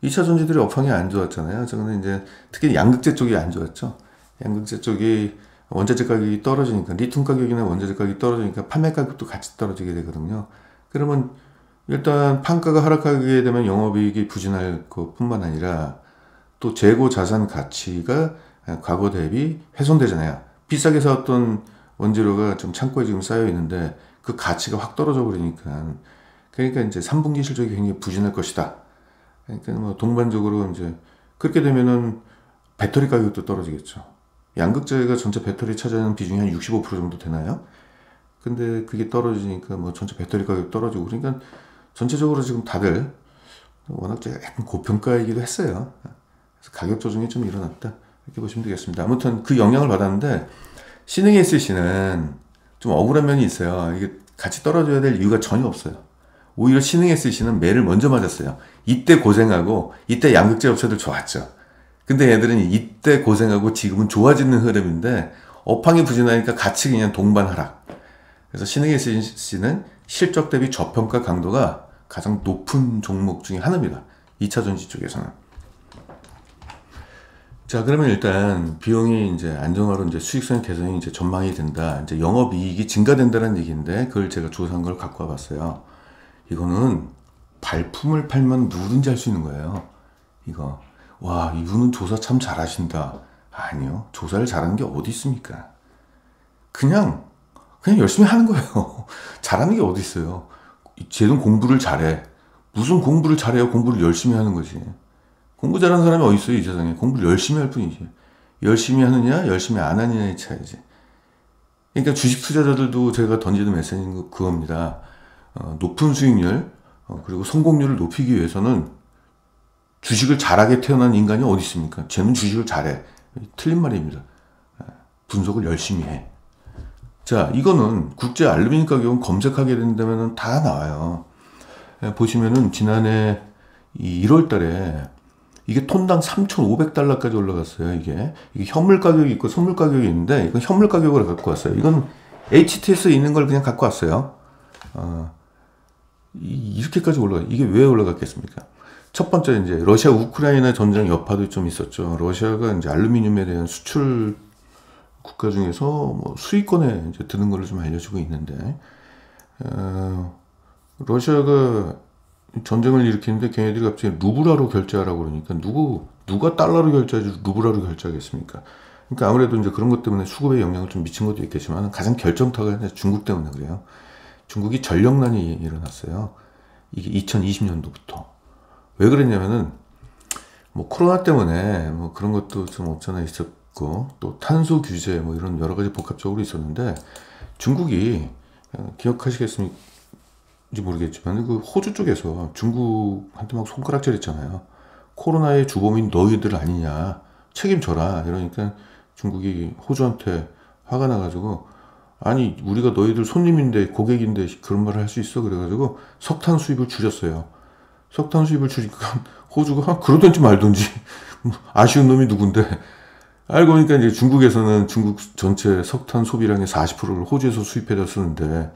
2차 전지들이 업황이 안 좋았잖아요. 최근에 이제 특히 양극재 쪽이 안 좋았죠. 양극재 쪽이 원자재 가격이 떨어지니까, 리튬 가격이나 원자재 가격이 떨어지니까 판매 가격도 같이 떨어지게 되거든요. 그러면 일단 판가가 하락하게 되면 영업이익이 부진할 것뿐만 아니라 또 재고 자산 가치가 과거 대비 훼손되잖아요. 비싸게 사왔던 원재료가 좀 창고에 지금 쌓여 있는데 그 가치가 확 떨어져 버리니까, 그러니까 이제 3분기 실적이 굉장히 부진할 것이다. 그러니까 동반적으로 이제 그렇게 되면은 배터리 가격도 떨어지겠죠. 양극재가 전체 배터리 차지하는 비중이 한 65% 정도 되나요? 근데 그게 떨어지니까 전체 배터리 가격 떨어지고, 그러니까 전체적으로 지금 다들 워낙 약간 고평가이기도 했어요. 그래서 가격 조정이 좀 일어났다, 이렇게 보시면 되겠습니다. 아무튼 그 영향을 받았는데, 신흥 SC는 좀 억울한 면이 있어요. 이게 같이 떨어져야 될 이유가 전혀 없어요. 오히려 신흥 SC는 매를 먼저 맞았어요. 이때 고생하고, 이때 양극재 업체들 좋았죠. 근데 얘들은 이때 고생하고 지금은 좋아지는 흐름인데, 업황이 부진하니까 같이 그냥 동반 하락. 그래서 신흥 SC는 실적 대비 저평가 강도가 가장 높은 종목 중에 하나입니다. 2차 전지 쪽에서는. 자, 그러면 일단 비용이 이제 안정화로 이제 수익성 개선이 이제 전망이 된다. 이제 영업이익이 증가된다는 얘기인데, 그걸 제가 조사한 걸 갖고 와봤어요. 이거는 발품을 팔면 누구든지 할 수 있는 거예요. 이거. 와, 이분은 조사 참 잘하신다. 아니요. 조사를 잘하는 게 어디 있습니까? 그냥 열심히 하는 거예요. 잘하는 게 어디 있어요. 쟤는 공부를 잘해. 무슨 공부를 잘해요? 공부를 열심히 하는 거지. 공부 잘하는 사람이 어디 있어요, 이 세상에. 공부를 열심히 할 뿐이지. 열심히 하느냐, 열심히 안 하느냐의 차이지. 그러니까 주식 투자자들도 제가 던지는 메시지는 그겁니다. 높은 수익률, 그리고 성공률을 높이기 위해서는 주식을 잘하게 태어난 인간이 어디 있습니까? 쟤는 주식을 잘해. 틀린 말입니다. 분석을 열심히 해. 자, 이거는 국제 알루미늄 가격은 검색하게 된다면 다 나와요. 보시면은 지난해 1월 달에 이게 톤당 3,500달러까지 올라갔어요. 이게 현물 가격이 있고 선물 가격이 있는데, 이건 현물 가격으로 갖고 왔어요. 이건 HTS에 있는 걸 그냥 갖고 왔어요. 이렇게까지 올라가. 이게 왜 올라갔겠습니까? 첫 번째, 이제 러시아 우크라이나 전쟁 여파도 좀 있었죠. 러시아가 이제 알루미늄에 대한 수출 국가 중에서 수익권에 이제 드는 걸로 좀 알려지고 있는데, 어, 러시아가 전쟁을 일으키는데 걔네들이 갑자기 루블화로 결제하라고 그러니까 누가 달러로 결제하지 루블화로 결제하겠습니까? 그러니까 아무래도 이제 그런 것 때문에 수급에 영향을 좀 미친 것도 있겠지만 가장 결정타가 이제 중국 때문에 그래요. 중국이 전력난이 일어났어요. 이게 2020년도부터. 왜 그랬냐면은 뭐 코로나 때문에 뭐 그런 것도 좀 없잖아 있었고 또 탄소 규제 뭐 이런 여러 가지 복합적으로 있었는데 중국이 기억하시겠습니까? 모르겠지만 그 호주 쪽에서 중국한테 막 손가락질 했잖아요. 코로나의 주범인 너희들 아니냐 책임져라 이러니까 중국이 호주한테 화가 나가지고 아니 우리가 너희들 손님인데 고객인데 그런 말을 할 수 있어 그래가지고 석탄 수입을 줄였어요. 석탄 수입을 줄이니까 호주가 그러든지 말든지 아쉬운 놈이 누군데 알고 보니까 이제 중국에서는 중국 전체 석탄 소비량의 40%를 호주에서 수입해다 쓰는데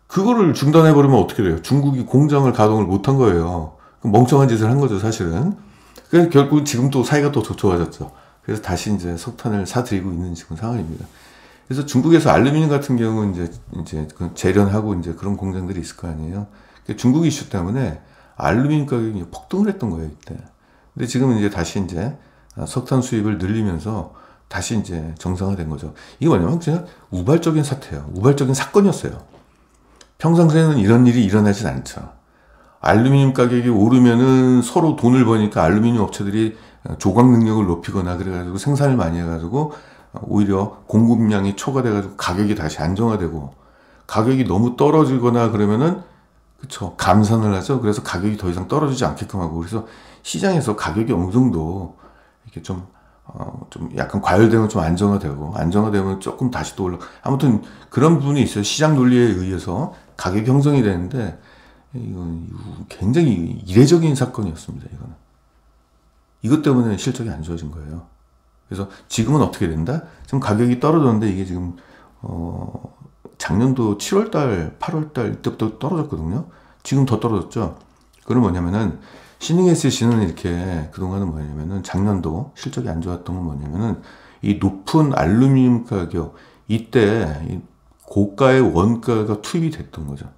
그거를 중단해버리면 어떻게 돼요? 중국이 공장을 가동을 못한 거예요. 멍청한 짓을 한 거죠, 사실은. 그래서 결국 지금 또 사이가 또 좋아졌죠. 그래서 다시 이제 석탄을 사들이고 있는 지금 상황입니다. 그래서 중국에서 알루미늄 같은 경우는 이제 재련하고 이제 그런 공장들이 있을 거 아니에요. 중국 이슈 때문에 알루미늄 가격이 폭등을 했던 거예요, 이때. 근데 지금은 이제 다시 이제 석탄 수입을 늘리면서 다시 이제 정상화된 거죠. 이게 뭐냐면 그냥 우발적인 사태예요. 우발적인 사건이었어요. 평상시에는 이런 일이 일어나진 않죠. 알루미늄 가격이 오르면은 서로 돈을 버니까 알루미늄 업체들이 조각 능력을 높이거나 그래가지고 생산을 많이 해가지고 오히려 공급량이 초과돼가지고 가격이 다시 안정화되고 가격이 너무 떨어지거나 그러면은 그쵸 감산을 하죠. 그래서 가격이 더 이상 떨어지지 않게끔 하고 그래서 시장에서 가격이 어느 정도 이렇게 좀 약간 과열되면 좀 안정화되면 조금 다시 또 올라. 아무튼 그런 부분이 있어요. 시장 논리에 의해서 가격 형성이 되는데 이건 굉장히 이례적인 사건이었습니다. 이거는 이것 때문에 실적이 안 좋아진 거예요. 그래서 지금은 어떻게 된다? 지금 가격이 떨어졌는데 이게 지금 작년도 7월달, 8월달 이때부터 떨어졌거든요. 지금 더 떨어졌죠. 그건 뭐냐면은 신흥 SC는 이렇게 그동안은 뭐냐면은 작년도 실적이 안 좋았던 건 뭐냐면은 이 높은 알루미늄 가격 이때 고가의 원가가 투입이 됐던 거죠.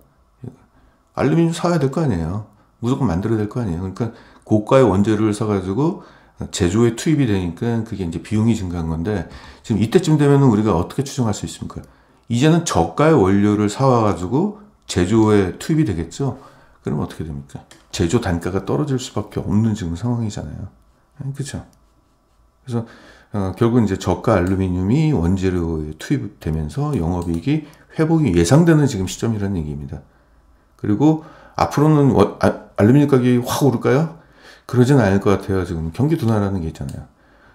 알루미늄 사야 될 거 아니에요. 무조건 만들어야 될 거 아니에요. 그러니까 고가의 원재료를 사가지고 제조에 투입이 되니까 그게 이제 비용이 증가한 건데 지금 이때쯤 되면 우리가 어떻게 추정할 수 있습니까? 이제는 저가의 원료를 사와가지고 제조에 투입이 되겠죠. 그럼 어떻게 됩니까? 제조 단가가 떨어질 수밖에 없는 지금 상황이잖아요. 그렇죠? 그래서 결국 이제 저가 알루미늄이 원재료에 투입되면서 영업이익이 회복이 예상되는 지금 시점이라는 얘기입니다. 그리고 앞으로는 알루미늄 가격이 확 오를까요? 그러진 않을 것 같아요. 지금 경기 둔화라는 게 있잖아요.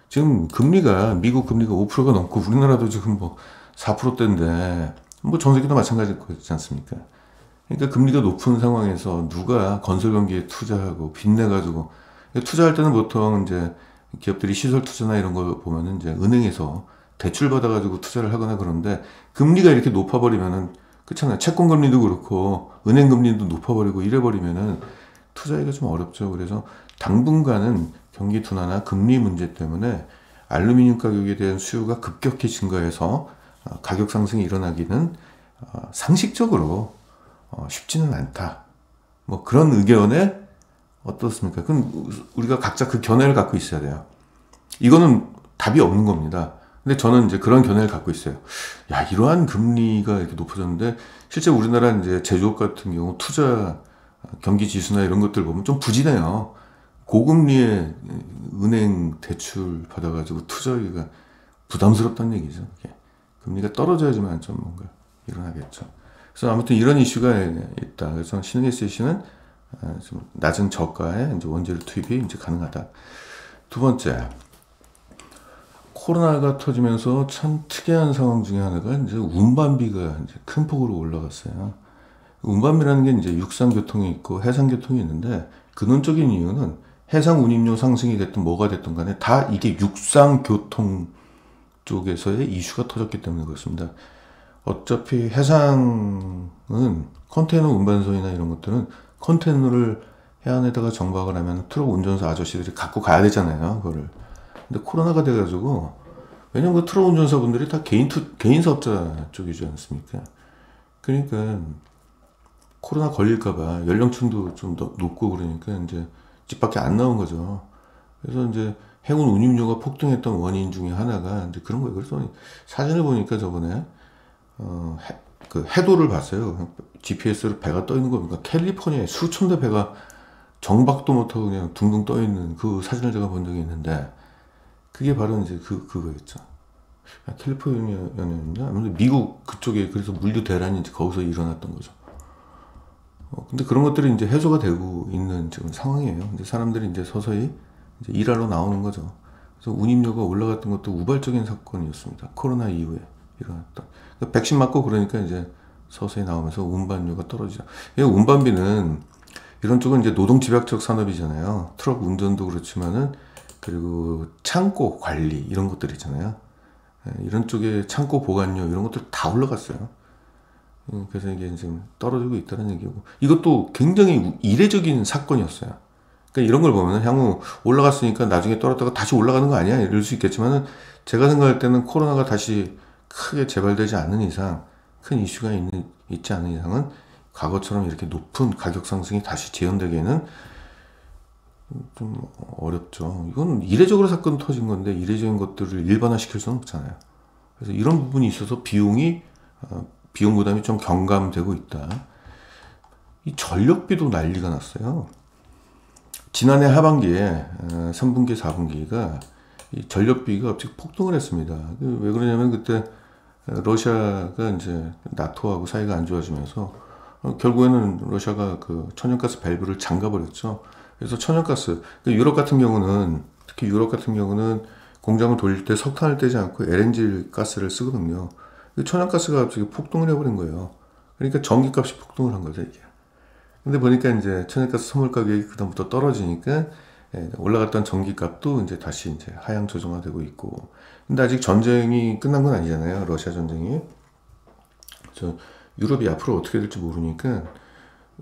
지금 금리가 미국 금리가 5%가 넘고 우리나라도 지금 뭐 4%대인데 뭐 전 세계도 마찬가지일 거지 않습니까? 그러니까 금리가 높은 상황에서 누가 건설 경기에 투자하고 빚내가지고 투자할 때는 보통 이제 기업들이 시설 투자나 이런 거 보면은 이제 은행에서 대출 받아가지고 투자를 하거나 그런데 금리가 이렇게 높아버리면은 그렇잖아요. 채권 금리도 그렇고 은행 금리도 높아버리고 이래버리면은 투자하기가 좀 어렵죠. 그래서 당분간은 경기 둔화나 금리 문제 때문에 알루미늄 가격에 대한 수요가 급격히 증가해서 가격 상승이 일어나기는 상식적으로 쉽지는 않다. 뭐 그런 의견에 어떻습니까? 그럼 우리가 각자 그 견해를 갖고 있어야 돼요. 이거는 답이 없는 겁니다. 근데 저는 이제 그런 견해를 갖고 있어요. 야, 이러한 금리가 이렇게 높아졌는데 실제 우리나라 이제 제조업 같은 경우 투자 경기 지수나 이런 것들 보면 좀 부진해요. 고금리에 은행 대출 받아가지고 투자하기가 부담스럽다는 얘기죠. 금리가 떨어져야지만 좀 뭔가 일어나겠죠. 그래서 아무튼 이런 이슈가 있다. 그래서 신흥 SC는 좀 낮은 저가의 이제 원재료 투입이 이제 가능하다. 두 번째, 코로나가 터지면서 참 특이한 상황 중에 하나가 이제 운반비가 이제 큰 폭으로 올라갔어요. 운반비라는 게 이제 육상교통이 있고 해상교통이 있는데 근원적인 이유는 해상 운임료 상승이 됐든 뭐가 됐든 간에 다 이게 육상교통 쪽에서의 이슈가 터졌기 때문에 그렇습니다. 어차피 해상은 컨테이너 운반선이나 이런 것들은 컨테이너를 해안에다가 정박을 하면 트럭 운전사 아저씨들이 갖고 가야 되잖아요, 그거를. 근데 코로나가 돼가지고, 왜냐면 그 트럭 운전사분들이 다 개인 사업자 쪽이지 않습니까? 그러니까, 코로나 걸릴까봐 연령층도 좀 높고 그러니까 이제 집 밖에 안 나온 거죠. 그래서 이제 해군 운임료가 폭등했던 원인 중에 하나가 이제 그런 거예요. 그래서 사진을 보니까 저번에 그 해도를 봤어요. GPS로 배가 떠 있는 겁니까? 캘리포니아에 수천 대 배가 정박도 못하고 그냥 둥둥 떠 있는 그 사진을 제가 본 적이 있는데, 그게 바로 이제 그거였죠. 캘리포니아였나? 아무래도 미국 그쪽에 그래서 물류 대란이 이제 거기서 일어났던 거죠. 근데 그런 것들이 이제 해소가 되고 있는 지금 상황이에요. 이제 사람들이 이제 서서히 이제 일하러 나오는 거죠. 그래서 운임료가 올라갔던 것도 우발적인 사건이었습니다. 코로나 이후에 일어났던. 그러니까 백신 맞고 그러니까 이제 서서히 나오면서 운반료가 떨어지죠. 운반비는 이런 쪽은 이제 노동 집약적 산업이잖아요. 트럭 운전도 그렇지만은, 그리고 창고 관리 이런 것들 있잖아요. 이런 쪽에 창고 보관료 이런 것들 다 올라갔어요. 그래서 이게 지금 떨어지고 있다는 얘기고, 이것도 굉장히 이례적인 사건이었어요. 그러니까 이런 걸 보면 향후 올라갔으니까 나중에 떨어졌다가 다시 올라가는 거 아니야? 이럴 수 있겠지만은, 제가 생각할 때는 코로나가 다시 크게 재발되지 않는 이상, 큰 이슈가 있지 않은 이상은 과거처럼 이렇게 높은 가격 상승이 다시 재현되기에는 좀 어렵죠. 이건 이례적으로 사건 터진 건데 이례적인 것들을 일반화시킬 수는 없잖아요. 그래서 이런 부분이 있어서 비용 부담이 좀 경감되고 있다. 이 전력비도 난리가 났어요. 지난해 하반기에 3분기, 4분기가 이 전력비가 갑자기 폭등을 했습니다. 왜 그러냐면 그때 러시아가 이제 나토하고 사이가 안 좋아지면서 결국에는 러시아가 그 천연가스 밸브를 잠가버렸죠. 그래서 천연가스, 유럽 같은 경우는, 특히 유럽 같은 경우는 공장을 돌릴 때 석탄을 떼지 않고 LNG 가스를 쓰거든요. 천연가스가 갑자기 폭등을 해버린 거예요. 그러니까 전기값이 폭등을 한 거죠, 이게. 근데 보니까 이제 천연가스 선물 가격이 그다음부터 떨어지니까 올라갔던 전기값도 이제 다시 이제 하향 조정화되고 있고. 근데 아직 전쟁이 끝난 건 아니잖아요, 러시아 전쟁이. 유럽이 앞으로 어떻게 될지 모르니까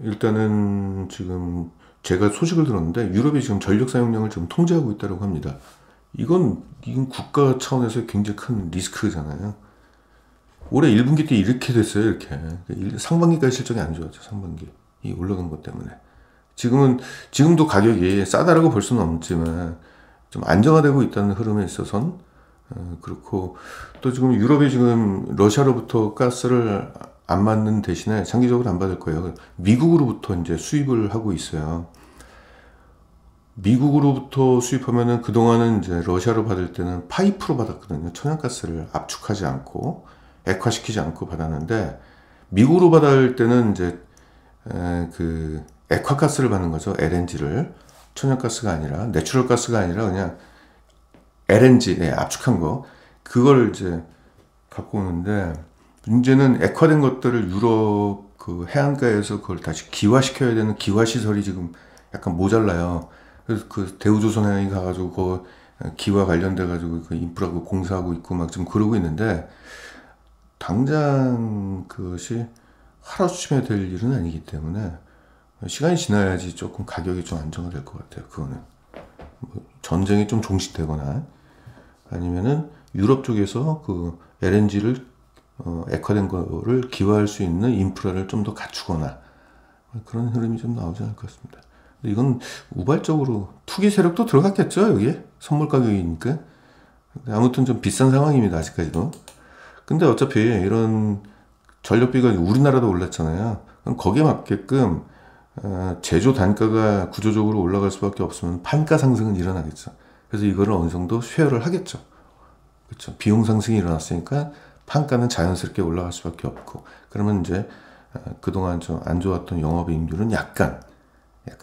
일단은 지금 제가 소식을 들었는데 유럽이 지금 전력 사용량을 지금 통제하고 있다고 합니다. 이건 국가 차원에서 굉장히 큰 리스크잖아요. 올해 1분기 때 이렇게 됐어요, 이렇게. 상반기까지 실적이 안 좋았죠, 상반기. 이 올라간 것 때문에. 지금도 가격이 싸다라고 볼 수는 없지만 좀 안정화되고 있다는 흐름에 있어서는 그렇고, 또 지금 유럽이 지금 러시아로부터 가스를 안 받는 대신에 장기적으로 안 받을 거예요. 미국으로부터 이제 수입을 하고 있어요. 미국으로부터 수입하면은 그동안은 이제 러시아로 받을 때는 파이프로 받았거든요. 천연가스를 압축하지 않고 액화시키지 않고 받았는데, 미국으로 받을 때는 이제 그 액화가스를 받는 거죠. LNG를. 천연가스가 아니라, 내추럴 가스가 아니라 그냥 LNG, 압축한 거. 그걸 이제 갖고 오는데, 문제는 액화된 것들을 유럽 그 해안가에서 그걸 다시 기화시켜야 되는 기화시설이 지금 약간 모자라요. 그래서 그 대우조선해양이 가가지고 그 기화 관련돼가지고 그 인프라 그 공사하고 있고 막 지금 그러고 있는데, 당장 그것이 하루아침에 될 일은 아니기 때문에 시간이 지나야지 조금 가격이 좀 안정화될 것 같아요. 그거는 뭐 전쟁이 좀 종식되거나 아니면은 유럽 쪽에서 그 LNG를 액화된 거를 기화할 수 있는 인프라를 좀 더 갖추거나 그런 흐름이 좀 나오지 않을 것 같습니다. 이건 우발적으로 투기 세력도 들어갔겠죠, 여기에 선물 가격이니까. 아무튼 좀 비싼 상황입니다, 아직까지도. 근데 어차피 이런 전력비가 우리나라도 올랐잖아요. 그럼 거기에 맞게끔 제조 단가가 구조적으로 올라갈 수밖에 없으면 판가 상승은 일어나겠죠. 그래서 이거를 어느 정도 쉐어를 하겠죠. 그렇죠. 비용 상승이 일어났으니까 판가는 자연스럽게 올라갈 수밖에 없고, 그러면 이제 그동안 좀 안 좋았던 영업이익률은 약간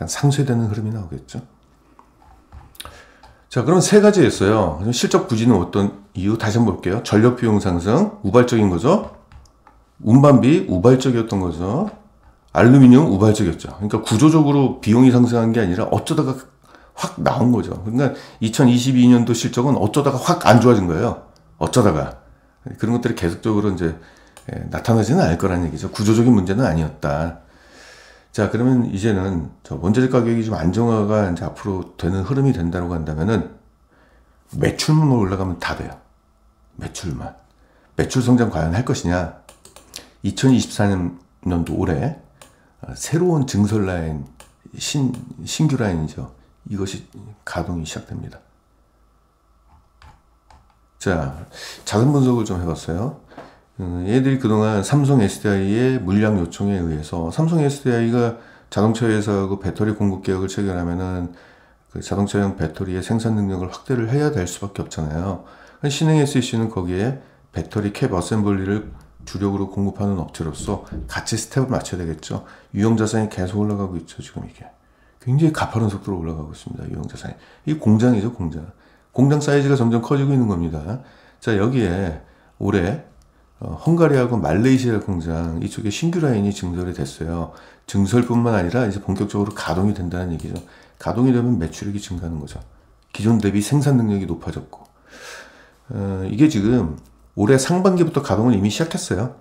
상쇄되는 흐름이 나오겠죠. 자, 그럼 세 가지 있어요. 실적 부진은 어떤 이유? 다시 한번 볼게요. 전력 비용 상승, 우발적인 거죠. 운반비, 우발적이었던 거죠. 알루미늄, 우발적이었죠. 그러니까 구조적으로 비용이 상승한 게 아니라 어쩌다가 확 나온 거죠. 그러니까 2022년도 실적은 어쩌다가 확 안 좋아진 거예요. 어쩌다가. 그런 것들이 계속적으로 이제 나타나지는 않을 거라는 얘기죠. 구조적인 문제는 아니었다. 자, 그러면 이제는 저 원자재 가격이 좀 안정화가 이제 앞으로 되는 흐름이 된다고 한다면은 매출만 올라가면 다 돼요. 매출만. 매출 성장 과연 할 것이냐? 2024년도 올해 새로운 증설 라인, 신규 라인이죠. 이것이 가동이 시작됩니다. 자, 자산 분석을 좀 해봤어요. 얘들이 그동안 삼성 SDI의 물량 요청에 의해서 삼성 SDI가 자동차 회사하고 배터리 공급 계약을 체결하면은 그 자동차용 배터리의 생산 능력을 확대를 해야 될 수밖에 없잖아요. 신흥 SEC는 거기에 배터리 캡 어셈블리를 주력으로 공급하는 업체로서 같이 스텝을 맞춰야 되겠죠. 유형 자산이 계속 올라가고 있죠. 지금 이게 굉장히 가파른 속도로 올라가고 있습니다. 유형 자산이. 이게 공장이죠. 공장. 공장 사이즈가 점점 커지고 있는 겁니다. 자, 여기에 올해 헝가리하고 말레이시아 공장 이쪽에 신규 라인이 증설이 됐어요. 증설뿐만 아니라 이제 본격적으로 가동이 된다는 얘기죠. 가동이 되면 매출액이 증가하는 거죠. 기존 대비 생산 능력이 높아졌고 이게 지금 올해 상반기부터 가동을 이미 시작했어요.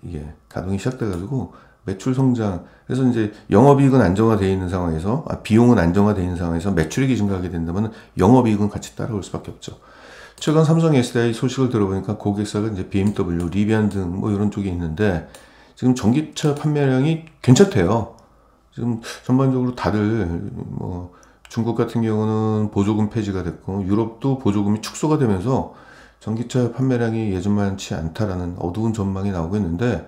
이게 가동이 시작돼가지고 매출 성장, 그래서 이제 영업이익은 안정화되어 있는 상황에서 비용은 안정화되어 있는 상황에서 매출액이 증가하게 된다면 영업이익은 같이 따라올 수밖에 없죠. 최근 삼성 SDI 소식을 들어보니까 고객사가 이제 BMW, 리비안 등 뭐 이런 쪽이 있는데 지금 전기차 판매량이 괜찮대요. 지금 전반적으로 다들 뭐 중국 같은 경우는 보조금 폐지가 됐고 유럽도 보조금이 축소가 되면서 전기차 판매량이 예전만치 않다라는 어두운 전망이 나오고 있는데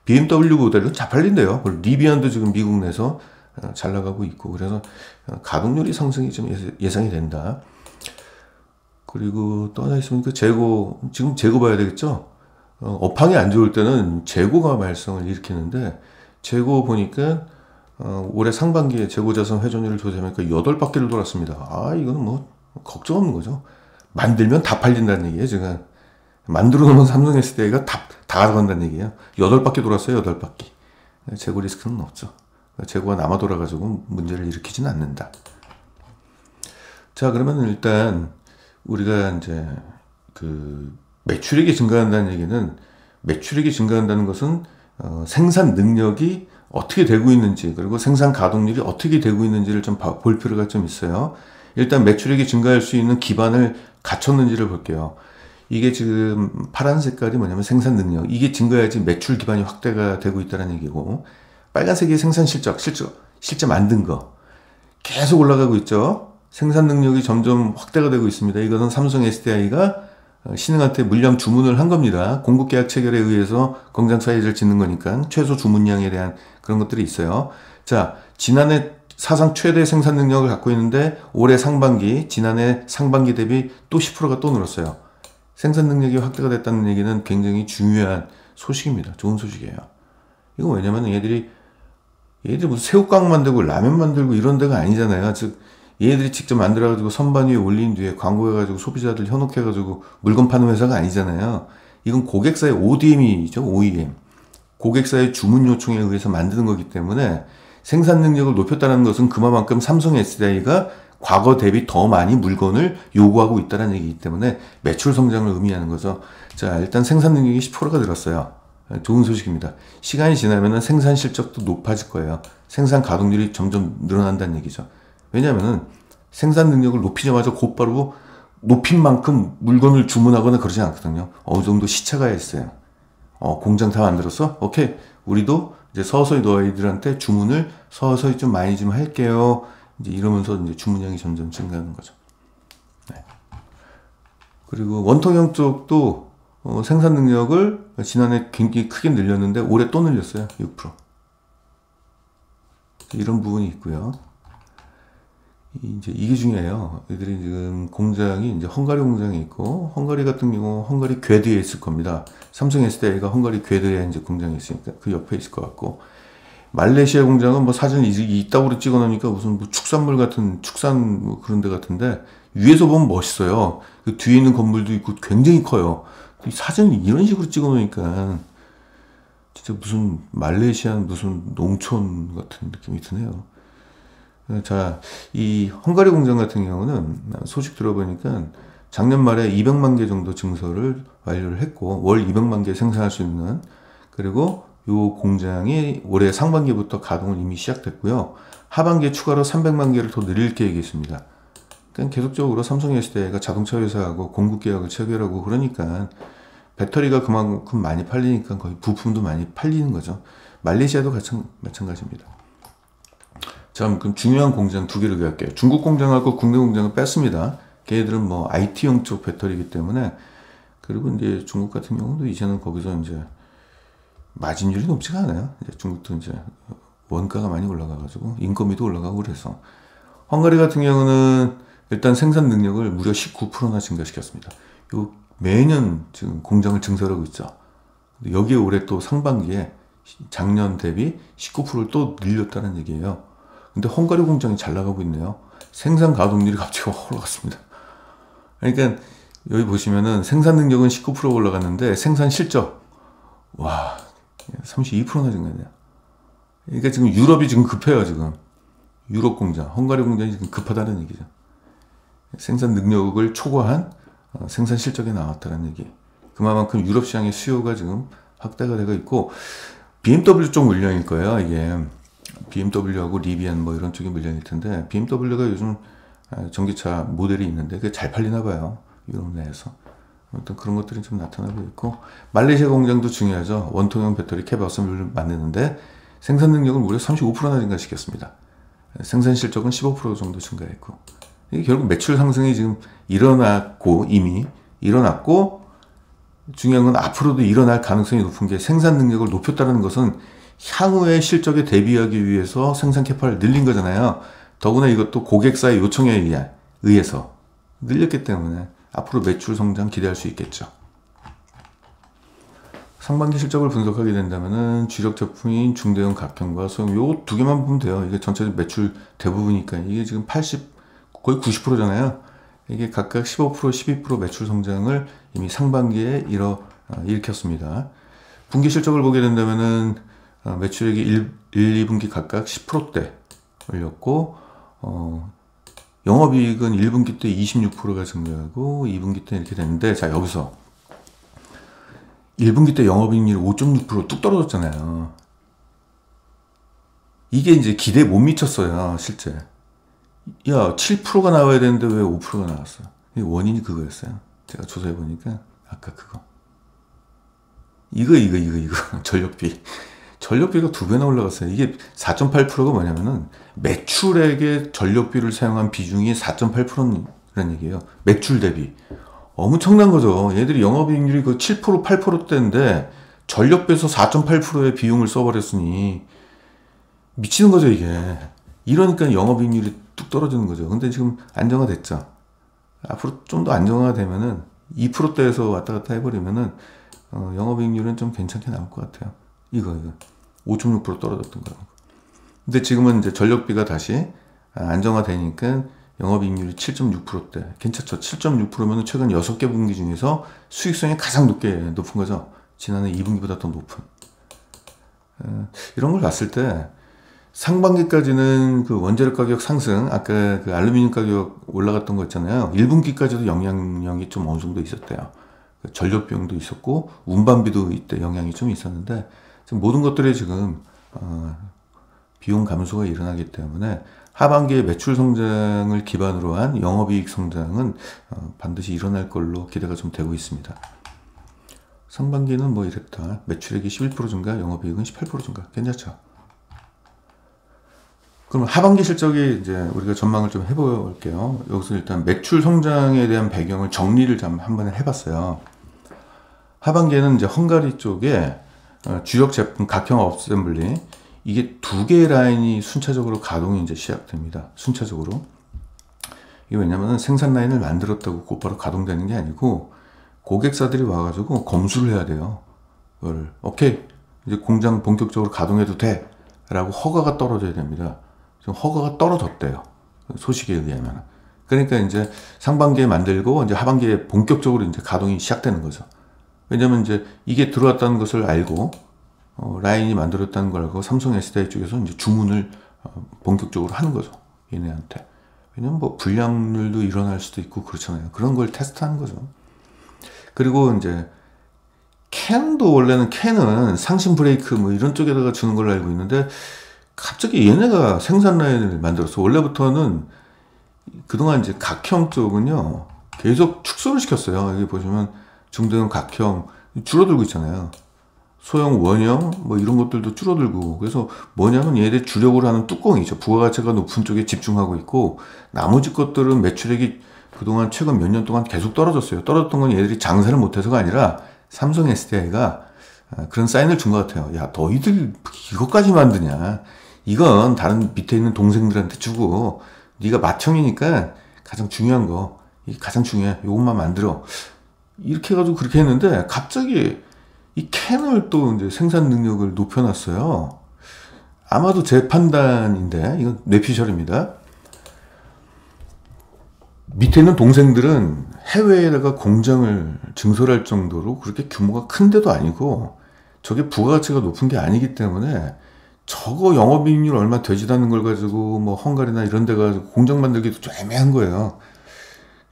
BMW 모델은 잘 팔린대요. 리비안도 지금 미국 내에서 잘 나가고 있고 그래서 가동률이 상승이 좀 예상이 된다. 그리고 또 하나 있으면 그 재고, 지금 재고 봐야 되겠죠? 업황이 안 좋을 때는 재고가 말썽을 일으키는데 재고 보니까 올해 상반기에 재고자산 회전율을 조사하니까 8바퀴를 돌았습니다. 아, 이거는 뭐 걱정 없는 거죠. 만들면 다 팔린다는 얘기예요. 제가 만들어 놓은 삼성 SDI가 다 가져간다는 얘기예요. 8바퀴 돌았어요. 8바퀴. 재고 리스크는 없죠. 재고가 남아 돌아가지고 문제를 일으키지는 않는다. 자, 그러면 일단 우리가 이제 그 매출액이 증가한다는 얘기는 매출액이 증가한다는 것은 생산 능력이 어떻게 되고 있는지 그리고 생산 가동률이 어떻게 되고 있는지를 좀 볼 필요가 좀 있어요. 일단 매출액이 증가할 수 있는 기반을 갖췄는지를 볼게요. 이게 지금 파란 색깔이 뭐냐면 생산 능력. 이게 증가해야지 매출 기반이 확대가 되고 있다는 얘기고 빨간색이 생산 실제 만든 거 계속 올라가고 있죠. 생산 능력이 점점 확대가 되고 있습니다. 이것은 삼성 SDI가 신흥한테 물량 주문을 한 겁니다. 공급계약 체결에 의해서 공장 사이즈를 짓는 거니까 최소 주문량에 대한 그런 것들이 있어요. 자, 지난해 사상 최대 생산 능력을 갖고 있는데 올해 상반기, 지난해 상반기 대비 또 10%가 또 늘었어요. 생산 능력이 확대가 됐다는 얘기는 굉장히 중요한 소식입니다. 좋은 소식이에요. 이거 왜냐면 얘들이 무슨 새우깡 만들고 라면 만들고 이런 데가 아니잖아요. 즉 얘들이 직접 만들어가지고 선반 위에 올린 뒤에 광고해가지고 소비자들 현혹해가지고 물건 파는 회사가 아니잖아요. 이건 고객사의 ODM이죠. OEM. 고객사의 주문 요청에 의해서 만드는 거기 때문에 생산 능력을 높였다는 것은 그만큼 삼성 SDI가 과거 대비 더 많이 물건을 요구하고 있다는 얘기이기 때문에 매출 성장을 의미하는 거죠. 자, 일단 생산 능력이 10%가 늘었어요. 좋은 소식입니다. 시간이 지나면 생산 실적도 높아질 거예요. 생산 가동률이 점점 늘어난다는 얘기죠. 왜냐하면 생산 능력을 높이자마자 곧바로 높인 만큼 물건을 주문하거나 그러지 않거든요. 어느 정도 시차가 있어요. 공장 다 만들었어? 오케이. 우리도 이제 서서히 너희들한테 주문을 서서히 좀 많이 좀 할게요. 이제 이러면서 이제 주문량이 점점 증가하는 거죠. 네. 그리고 원통형 쪽도 생산 능력을 지난해 굉장히 크게 늘렸는데 올해 또 늘렸어요. 6%. 이런 부분이 있고요. 이제 이게 중요해요. 얘들이 지금 공장이 이제 헝가리 공장이 있고, 헝가리 같은 경우 헝가리 괴드에 있을 겁니다. 삼성 SDI가 헝가리 괴드에 이제 공장이 있으니까 그 옆에 있을 것 같고, 말레이시아 공장은 뭐 사진 이따구로 찍어 놓으니까 무슨 뭐 축산물 같은 축산 뭐 그런 데 같은데 위에서 보면 멋있어요. 그 뒤에 있는 건물도 있고 굉장히 커요. 사진을 이런 식으로 찍어 놓으니까 진짜 무슨 말레이시아 무슨 농촌 같은 느낌이 드네요. 자, 이 헝가리 공장 같은 경우는 소식 들어보니까 작년 말에 200만 개 정도 증설을 완료를 했고 월 200만 개 생산할 수 있는, 그리고 요 공장이 올해 상반기부터 가동을 이미 시작됐고요. 하반기에 추가로 300만 개를 더 늘릴 계획이 있습니다. 그러니까 계속적으로 삼성 SDI가 자동차 회사하고 공급 계약을 체결하고 그러니까 배터리가 그만큼 많이 팔리니까 거의 부품도 많이 팔리는 거죠. 말레이시아도 마찬가지입니다. 자, 그럼 중요한 공장 두 개를 얘기할게요. 중국 공장하고 국내 공장을 뺐습니다. 걔네들은 뭐 IT용 쪽 배터리이기 때문에. 그리고 이제 중국 같은 경우도 이제는 거기서 이제 마진율이 높지가 않아요. 이제 중국도 이제 원가가 많이 올라가가지고 인건비도 올라가고 그래서. 헝가리 같은 경우는 일단 생산 능력을 무려 19%나 증가시켰습니다. 요 매년 지금 공장을 증설하고 있죠. 여기에 올해 또 상반기에 작년 대비 19%를 또 늘렸다는 얘기예요. 근데 헝가리 공장이 잘 나가고 있네요. 생산 가동률이 갑자기 올라갔습니다. 그러니까 여기 보시면은 생산 능력은 19% 올라갔는데 생산 실적 와 32%나 증가했네요. 그러니까 지금 유럽이 지금 급해요. 지금 유럽 공장, 헝가리 공장이 지금 급하다는 얘기죠. 생산 능력을 초과한 생산 실적이 나왔다는 얘기. 그만큼 유럽 시장의 수요가 지금 확대가 되고 있고 BMW 쪽 물량일 거예요. 이게 BMW하고 리비안 뭐 이런 쪽이 물량일 텐데 BMW가 요즘 전기차 모델이 있는데 그게 잘 팔리나 봐요. 유럽 내에서. 어떤 그런 것들이 좀 나타나고 있고 말레이시아 공장도 중요하죠. 원통형 배터리 캡 어셈블리를 만드는데 생산 능력을 무려 35%나 증가시켰습니다. 생산 실적은 15% 정도 증가했고 이게 결국 매출 상승이 지금 이미 일어났고 중요한 건 앞으로도 일어날 가능성이 높은 게 생산 능력을 높였다는 것은 향후의 실적에 대비하기 위해서 생산 캐파를 늘린 거잖아요. 더구나 이것도 고객사의 요청에 의해서 늘렸기 때문에 앞으로 매출 성장 기대할 수 있겠죠. 상반기 실적을 분석하게 된다면은 주력 제품인 중대형 각형과 소형 요 두 개만 보면 돼요. 이게 전체 매출 대부분이니까 이게 지금 80 거의 90%잖아요. 이게 각각 15%, 12% 매출 성장을 이미 상반기에 일으켰습니다. 분기 실적을 보게 된다면은 매출액이 1, 2분기 각각 10%대 올렸고 영업이익은 1분기 때 26%가 증가하고 2분기 때 이렇게 됐는데 자 여기서 1분기 때 영업이익률이 5.6% 뚝 떨어졌잖아요. 이게 이제 기대에 못 미쳤어요. 실제. 야 7%가 나와야 되는데 왜 5%가 나왔어? 원인이 그거였어요. 제가 조사해보니까 아까 그거 이거 전력비가 2배나 올라갔어요. 이게 4.8%가 뭐냐면은 매출액에 전력비를 사용한 비중이 4.8%라는 얘기예요. 매출 대비. 엄청난 거죠. 얘들이 영업이익률이 그 7%, 8%대인데 전력비에서 4.8%의 비용을 써버렸으니 미치는 거죠, 이게. 이러니까 영업이익률이 뚝 떨어지는 거죠. 근데 지금 안정화됐죠. 앞으로 좀 더 안정화가 되면은 2%대에서 왔다 갔다 해버리면은 영업이익률은 좀 괜찮게 나올 것 같아요. 이거 5.6% 떨어졌던 거예요. 근데 지금은 이제 전력비가 다시 안정화되니까 영업이익률이 7.6%대 괜찮죠. 7.6%면 최근 6개 분기 중에서 수익성이 가장 높은 거죠. 지난해 2분기보다 더 높은. 이런 걸 봤을 때 상반기까지는 그 원재료 가격 상승, 아까 그 알루미늄 가격 올라갔던 거 있잖아요. 1분기까지도 영향력이 좀 어느 정도 있었대요. 전력 비용도 있었고 운반비도 이때 영향이 좀 있었는데 지금 모든 것들이 지금 비용 감소가 일어나기 때문에 하반기에 매출 성장을 기반으로 한 영업이익 성장은 반드시 일어날 걸로 기대가 좀 되고 있습니다. 상반기는 뭐 이랬다. 매출액이 11% 증가, 영업이익은 18% 증가. 괜찮죠? 그럼 하반기 실적이 이제 우리가 전망을 좀 해볼게요. 여기서 일단 매출 성장에 대한 배경을 정리를 좀 한번 해봤어요. 하반기에는 이제 헝가리 쪽에 주력 제품 각형 어셈블리 이게 2개의 라인이 순차적으로 가동이 이제 시작됩니다. 순차적으로. 이게 왜냐면 생산 라인을 만들었다고 곧바로 가동되는 게 아니고 고객사들이 와가지고 검수를 해야 돼요. 그걸 오케이 이제 공장 본격적으로 가동해도 돼 라고 허가가 떨어져야 됩니다. 지금 허가가 떨어졌대요. 소식에 의하면. 그러니까 이제 상반기에 만들고 이제 하반기에 본격적으로 이제 가동이 시작되는 거죠. 왜냐면 이제 이게 들어왔다는 것을 알고 라인이 만들었다는 걸 알고 삼성 SDI 쪽에서 이제 주문을 본격적으로 하는 거죠. 얘네한테. 왜냐면 뭐 불량률도 일어날 수도 있고 그렇잖아요. 그런 걸 테스트하는 거죠. 그리고 이제 캔도 원래는 캔은 상신 브레이크 뭐 이런 쪽에다가 주는 걸로 알고 있는데 갑자기 얘네가 생산 라인을 만들었어. 원래부터는 그동안 이제 각형 쪽은요 계속 축소를 시켰어요. 여기 보시면 중대형 각형 줄어들고 있잖아요. 소형 원형 뭐 이런 것들도 줄어들고, 그래서 뭐냐면 얘들 주력으로 하는 뚜껑이죠. 부가가치가 높은 쪽에 집중하고 있고, 나머지 것들은 매출액이 그동안 최근 몇 년 동안 계속 떨어졌어요. 떨어졌던 건 얘들이 장사를 못해서가 아니라 삼성 SDI가 그런 사인을 준 것 같아요. 야, 너희들 이것까지 만드냐? 이건 다른 밑에 있는 동생들한테 주고, 네가 맏형이니까 가장 중요한 거, 가장 중요해, 요것만 만들어. 이렇게 해가지고 그렇게 했는데, 갑자기 이 캔을 또 이제 생산 능력을 높여놨어요. 아마도 제 판단인데, 이건 뇌피셜입니다. 밑에 있는 동생들은 해외에다가 공장을 증설할 정도로 그렇게 규모가 큰 데도 아니고, 저게 부가가치가 높은 게 아니기 때문에, 저거 영업이익률 얼마 되지도 않는 걸 가지고 뭐 헝가리나 이런 데 가지고 공장 만들기도 좀 애매한 거예요.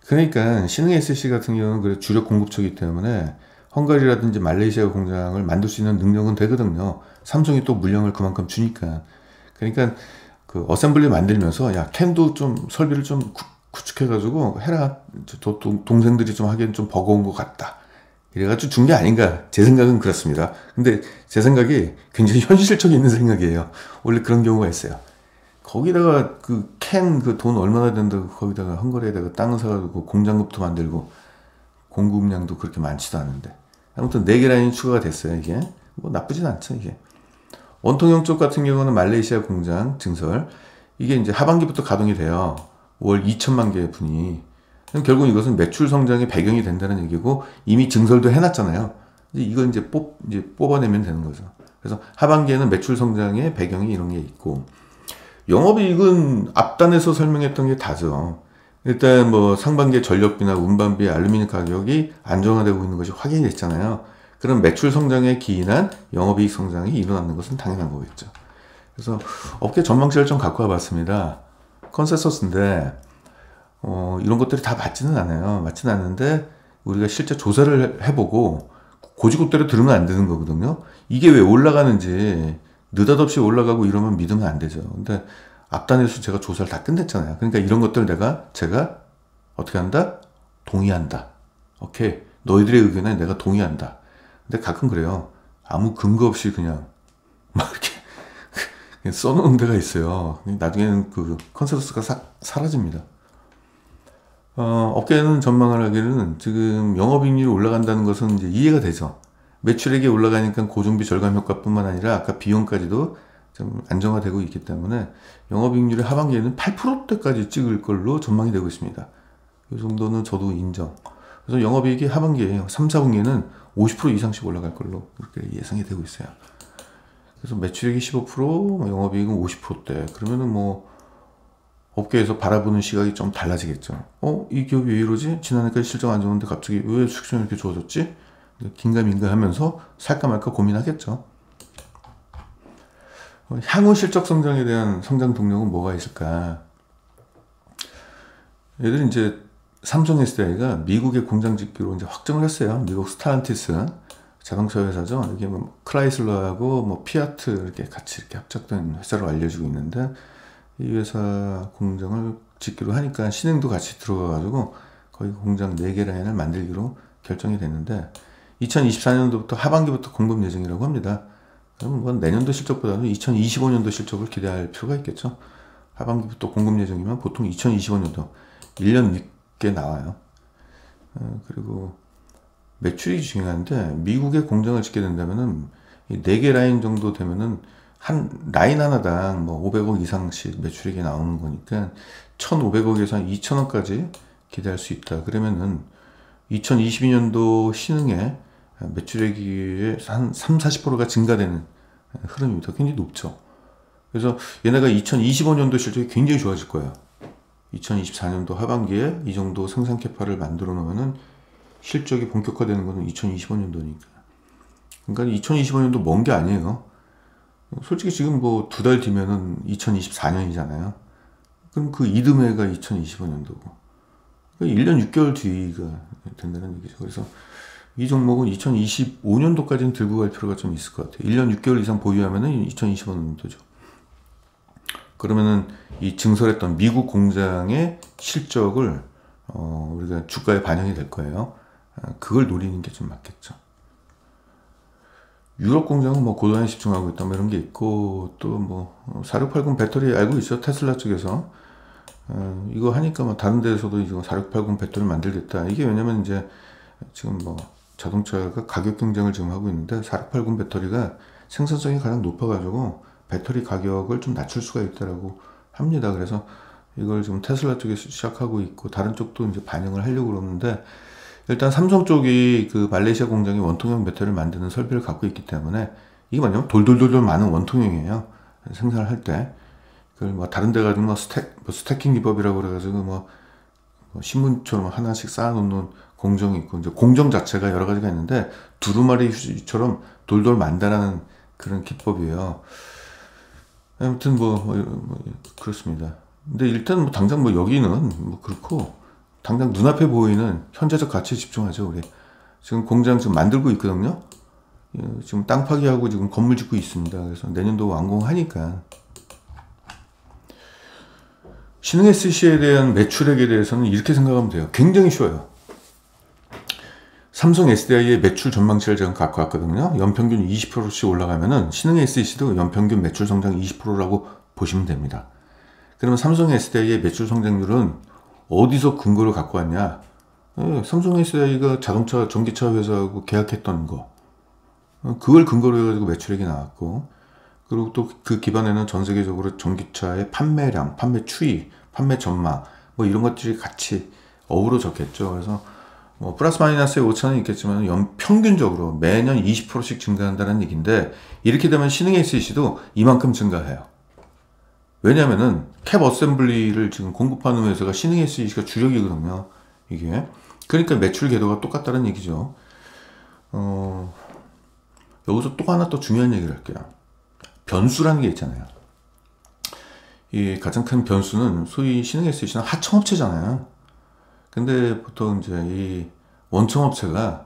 그러니까 신흥 SC 같은 경우는 그래 주력 공급처이기 때문에 헝가리라든지 말레이시아 공장을 만들 수 있는 능력은 되거든요. 삼성이 또 물량을 그만큼 주니까. 그러니까 그 어셈블리 만들면서 야, 캔도 좀 설비를 좀 구축해가지고 해라. 저 동생들이 좀 하기엔 좀 버거운 것 같다. 이래가지고 준 게 아닌가. 제 생각은 그렇습니다. 근데 제 생각이 굉장히 현실적이 있는 생각이에요. 원래 그런 경우가 있어요. 거기다가 그 캔 그 돈 얼마나 된다고 거기다가 헝가리에다가 땅을 사가지고 공장급도 만들고 공급량도 그렇게 많지도 않은데. 아무튼 4개 라인이 추가가 됐어요. 이게 뭐 나쁘진 않죠. 이게 원통형 쪽 같은 경우는 말레이시아 공장 증설, 이게 이제 하반기부터 가동이 돼요. 월 2천만 개 분이. 결국 이것은 매출 성장의 배경이 된다는 얘기고, 이미 증설도 해놨잖아요. 이건 이제 뽑아내면 되는 거죠. 그래서 하반기에는 매출 성장의 배경이 이런 게 있고, 영업이익은 앞단에서 설명했던 게 다죠. 일단 뭐 상반기에 전력비나 운반비, 알루미늄 가격이 안정화되고 있는 것이 확인이 됐잖아요. 그럼 매출 성장에 기인한 영업이익 성장이 일어나는 것은 당연한 거겠죠. 그래서 업계 전망치를 좀 갖고 와봤습니다. 컨센서스인데 이런 것들이 다 맞지는 않아요. 맞지는 않는데 우리가 실제 조사를 해보고 고지고대로 들으면 안 되는 거거든요. 이게 왜 올라가는지 느닷없이 올라가고 이러면 믿으면 안 되죠. 근데 앞단에서 제가 조사를 다 끝냈잖아요. 그러니까 이런 것들 제가 어떻게 한다? 동의한다. 오케이. 너희들의 의견에 내가 동의한다. 근데 가끔 그래요. 아무 근거 없이 그냥 막 이렇게 써놓은 데가 있어요. 나중에는 그 컨센서스가 사라집니다. 업계는 전망을 하기는 지금 영업이익률이 올라간다는 것은 이제 이해가 되죠. 매출액이 올라가니까 고정비 절감 효과뿐만 아니라 아까 비용까지도 좀 안정화되고 있기 때문에 영업이익률이 하반기에는 8%대까지 찍을 걸로 전망이 되고 있습니다. 이 정도는 저도 인정. 그래서 영업이익이 하반기에 3, 4분기에는 50% 이상씩 올라갈 걸로 그렇게 예상이 되고 있어요. 그래서 매출액이 15%, 영업이익은 50%대. 그러면은 뭐 업계에서 바라보는 시각이 좀 달라지겠죠. 이 기업이 왜 이러지? 지난해까지 실적 안 좋은데 갑자기 왜 수익성이 이렇게 좋아졌지? 긴가민가 하면서 살까 말까 고민하겠죠. 향후 실적 성장에 대한 성장 동력은 뭐가 있을까? 얘들이 이제 삼성 SDI가 미국의 공장 짓기로 이제 확정을 했어요. 미국 스타란티스 자동차 회사죠. 이게 뭐 크라이슬러하고 뭐 피아트 이렇게 같이 이렇게 합작된 회사로 알려지고 있는데, 이 회사 공장을 짓기로 하니까 신흥도 같이 들어가가지고 거의 공장 4개 라인을 만들기로 결정이 됐는데, 2024년도부터 하반기부터 공급 예정이라고 합니다. 그럼 뭐 내년도 실적보다는 2025년도 실적을 기대할 필요가 있겠죠. 하반기부터 공급 예정이면 보통 2025년도 1년 늦게 나와요. 그리고 매출이 중요한데, 미국에 공장을 짓게 된다면은 4개 라인 정도 되면은 한 라인 하나당 뭐 500억 이상씩 매출액이 나오는 거니까 1,500억에서 2,000억까지 기대할 수 있다. 그러면은 2022년도 신흥의 매출액이 한 3, 40%가 증가되는 흐름입니다. 굉장히 높죠. 그래서 얘네가 2025년도 실적이 굉장히 좋아질 거예요. 2024년도 하반기에 이 정도 생산 캐파를 만들어 놓으면은 실적이 본격화되는 거는 2025년도니까. 그러니까 2025년도 먼 게 아니에요. 솔직히 지금 뭐 2달 뒤면은 2024년이잖아요. 그럼 그 이듬해가 2025년도고. 1년 6개월 뒤가 된다는 얘기죠. 그래서 이 종목은 2025년도까지는 들고 갈 필요가 좀 있을 것 같아요. 1년 6개월 이상 보유하면은 2025년도죠. 그러면은 이 증설했던 미국 공장의 실적을 우리가 주가에 반영이 될 거예요. 그걸 노리는 게 좀 맞겠죠. 유럽 공장은 뭐 고도화에 집중하고 있다 뭐 이런 게 있고, 또 뭐 4680 배터리 알고 있죠, 테슬라 쪽에서. 이거 하니까 뭐 다른 데에서도 이제 4680 배터리 만들겠다. 이게 왜냐면 이제 지금 뭐 자동차가 가격 경쟁을 지금 하고 있는데 4680 배터리가 생산성이 가장 높아가지고 배터리 가격을 좀 낮출 수가 있다라고 합니다. 그래서 이걸 지금 테슬라 쪽에서 시작하고 있고, 다른 쪽도 이제 반영을 하려고 그러는데, 일단 삼성 쪽이 그 말레이시아 공장이 원통형 배터리를 만드는 설비를 갖고 있기 때문에, 이게 뭐냐면 돌돌돌돌 많은 원통형이에요, 생산을 할 때. 그걸 뭐 다른 데 가지고 뭐 스태킹 기법이라고 그래가지고 뭐 신문처럼 하나씩 쌓아놓는 공정이 있고, 이제 공정 자체가 여러 가지가 있는데 두루마리처럼 돌돌 만다라는 그런 기법이에요. 아무튼 뭐 그렇습니다. 근데 일단 뭐 당장 뭐 여기는 뭐 그렇고, 당장 눈앞에 보이는 현재적 가치에 집중하죠. 우리 지금 공장 지금 만들고 있거든요. 지금 땅 파기하고 지금 건물 짓고 있습니다. 그래서 내년도 완공하니까. 신흥 SC에 대한 매출액에 대해서는 이렇게 생각하면 돼요. 굉장히 쉬워요. 삼성 SDI의 매출 전망치를 제가 갖고 왔거든요. 연평균 20%씩 올라가면은 신흥 SC도 연평균 매출 성장 20%라고 보시면 됩니다. 그러면 삼성 SDI의 매출 성장률은 어디서 근거를 갖고 왔냐? 삼성 SDI가 자동차, 전기차 회사하고 계약했던 거, 그걸 근거로 해가지고 매출액이 나왔고, 그리고 또 그 기반에는 전 세계적으로 전기차의 판매량, 판매 추이, 판매 전망, 뭐 이런 것들이 같이 어우러졌겠죠. 그래서 뭐 플러스 마이너스의 오차는 있겠지만 평균적으로 매년 20%씩 증가한다는 얘기인데, 이렇게 되면 신흥 SEC도 이만큼 증가해요. 왜냐면은 캡 어셈블리를 지금 공급하는 회사가 신흥 SEC가 주력이거든요, 이게. 그러니까 매출 궤도가 똑같다는 얘기죠. 여기서 또 하나 또 중요한 얘기를 할게요. 변수라는 게 있잖아요. 이 가장 큰 변수는 소위 신흥 SEC는 하청업체잖아요. 근데 보통 이제 이 원청업체가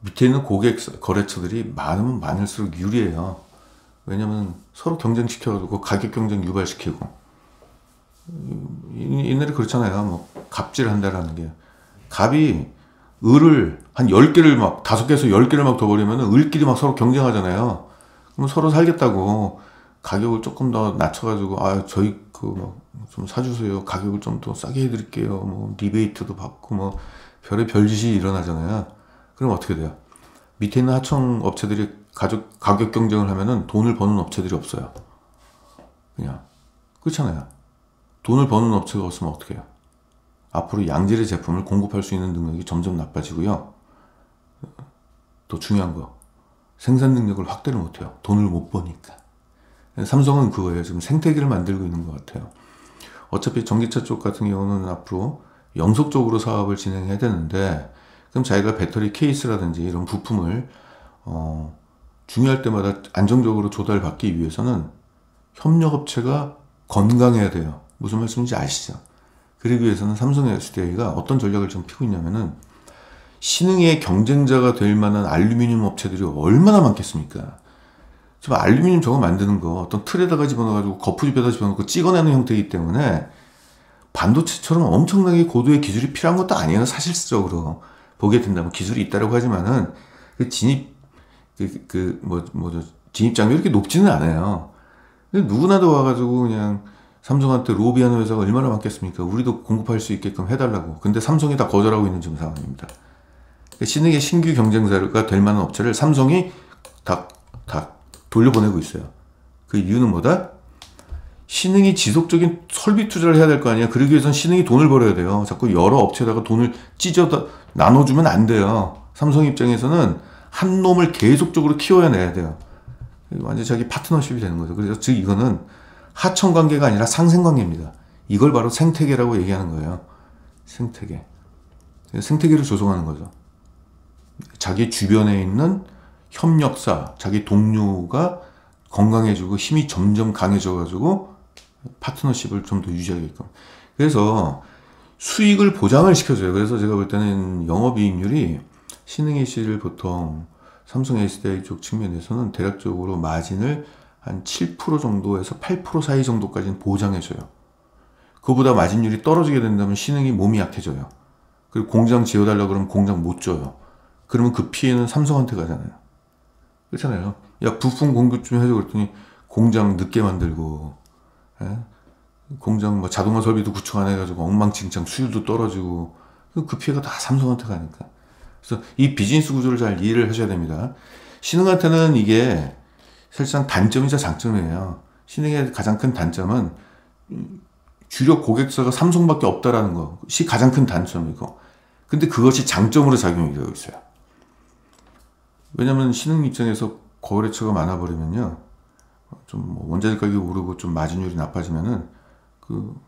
밑에 있는 고객 거래처들이 많으면 많을수록 유리해요. 왜냐면 서로 경쟁시켜가지고 가격 경쟁 유발시키고, 옛날에 그렇잖아요. 뭐 갑질을 한다라는 게, 갑이 을을 한 10개를 막 5개에서 10개를 막 더 버리면 을끼리 막 서로 경쟁하잖아요. 그럼 서로 살겠다고 가격을 조금 더 낮춰가지고, 저희 그 좀 사주세요, 가격을 좀 더 싸게 해드릴게요, 뭐 리베이트도 받고, 뭐 별의 별짓이 일어나잖아요. 그럼 어떻게 돼요? 밑에 있는 하청 업체들이 가격 경쟁을 하면은 돈을 버는 업체들이 없어요. 그냥 그렇잖아요. 돈을 버는 업체가 없으면 어떻게 해요? 앞으로 양질의 제품을 공급할 수 있는 능력이 점점 나빠지고요. 또 중요한 거, 생산 능력을 확대를 못해요. 돈을 못 버니까. 삼성은 그거예요. 지금 생태계를 만들고 있는 것 같아요. 어차피 전기차 쪽 같은 경우는 앞으로 영속적으로 사업을 진행해야 되는데, 그럼 자기가 배터리 케이스라든지 이런 부품을 중요할 때마다 안정적으로 조달받기 위해서는 협력업체가 건강해야 돼요. 무슨 말씀인지 아시죠? 그러기 위해서는 삼성 SDI가 어떤 전략을 좀 피고 있냐면은, 신흥의 경쟁자가 될 만한 알루미늄 업체들이 얼마나 많겠습니까? 지금 알루미늄 저거 만드는 거 어떤 틀에다가 집어넣어가지고 거푸집에다 집어넣고 찍어내는 형태이기 때문에 반도체처럼 엄청나게 고도의 기술이 필요한 것도 아니에요. 사실적으로 보게 된다면 기술이 있다라고 하지만은 그 진입 장벽이 이렇게 높지는 않아요. 누구나도 와가지고 그냥 삼성한테 로비하는 회사가 얼마나 많겠습니까? 우리도 공급할 수 있게끔 해달라고. 근데 삼성이 다 거절하고 있는 지금 상황입니다. 신흥의 신규 경쟁자가 될 만한 업체를 삼성이 다 돌려보내고 있어요. 그 이유는 뭐다? 신흥이 지속적인 설비 투자를 해야 될 거 아니야. 그러기 위해서는 신흥이 돈을 벌어야 돼요. 자꾸 여러 업체에다가 돈을 찢어다 나눠주면 안 돼요. 삼성 입장에서는 한 놈을 계속적으로 키워내야 돼요. 완전 자기 파트너십이 되는 거죠. 그래서 즉 이거는 하청 관계가 아니라 상생 관계입니다. 이걸 바로 생태계라고 얘기하는 거예요. 생태계. 생태계를 조성하는 거죠. 자기 주변에 있는 협력사, 자기 동료가 건강해지고 힘이 점점 강해져가지고 파트너십을 좀 더 유지하게끔. 그래서 수익을 보장을 시켜줘요. 그래서 제가 볼 때는 영업이익률이 신흥 SDI를 보통 삼성 SDI 쪽 측면에서는 대략적으로 마진을 한 7% 정도에서 8% 사이 정도까지는 보장해줘요. 그보다 마진율이 떨어지게 된다면 신흥이 몸이 약해져요. 그리고 공장 지어달라고 그러면 공장 못 줘요. 그러면 그 피해는 삼성한테 가잖아요. 그렇잖아요. 야, 부품 공급 좀 해줘 그랬더니 공장 늦게 만들고, 예? 공장 뭐 자동화 설비도 구축 안 해가지고 엉망진창 수율도 떨어지고 그 피해가 다 삼성한테 가니까. 그래서 이 비즈니스 구조를 잘 이해를 하셔야 됩니다. 신흥한테는 이게 사실상 단점이자 장점이에요. 신흥의 가장 큰 단점은 주력 고객사가 삼성밖에 없다라는 것이 가장 큰 단점이고, 근데 그것이 장점으로 작용이 되고 있어요. 왜냐면 신흥 입장에서 거래처가 많아버리면요, 좀뭐 원자재 가격이 오르고 좀 마진율이 나빠지면은 그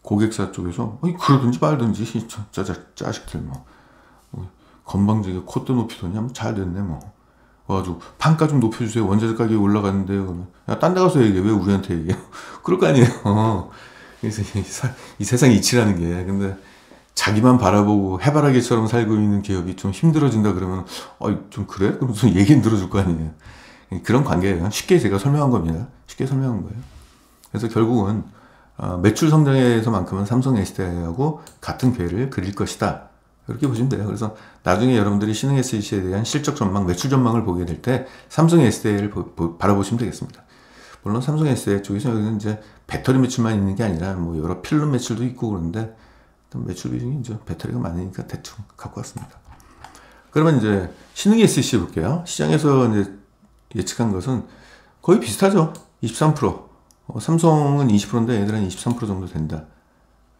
고객사 쪽에서 그러든지 말든지 짜식들 뭐 건방지게 콧대 높이더니 하면 잘 됐네 뭐 와가지고 판가 좀 높여주세요. 원자재 가격이 올라갔는데요. 그러면 야, 딴 데 가서 얘기해. 왜 우리한테 얘기해요? 그럴 거 아니에요. 그래서 이 세상 이치라는 게, 근데 자기만 바라보고 해바라기처럼 살고 있는 기업이 좀 힘들어진다 그러면 좀 그래? 그럼 무슨 얘기는 들어줄 거 아니에요. 그런 관계예요. 쉽게 제가 설명한 겁니다. 쉽게 설명한 거예요. 그래서 결국은 매출 성장에서만큼은 삼성 SDI하고 같은 궤를 그릴 것이다. 이렇게 보시면 돼요. 그래서 나중에 여러분들이 신흥 SDI에 대한 실적 전망, 매출 전망을 보게 될 때 삼성 SDI를 바라보시면 되겠습니다. 물론 삼성 SDI 쪽에서 여기는 이제 배터리 매출만 있는 게 아니라 뭐 여러 필름 매출도 있고 그런데 매출 비중이 이제 배터리가 많으니까 대충 갖고 왔습니다. 그러면 이제 신흥 SDI 볼게요. 시장에서 이제 예측한 것은 거의 비슷하죠. 23%. 삼성은 20%인데 얘들은 23% 정도 된다.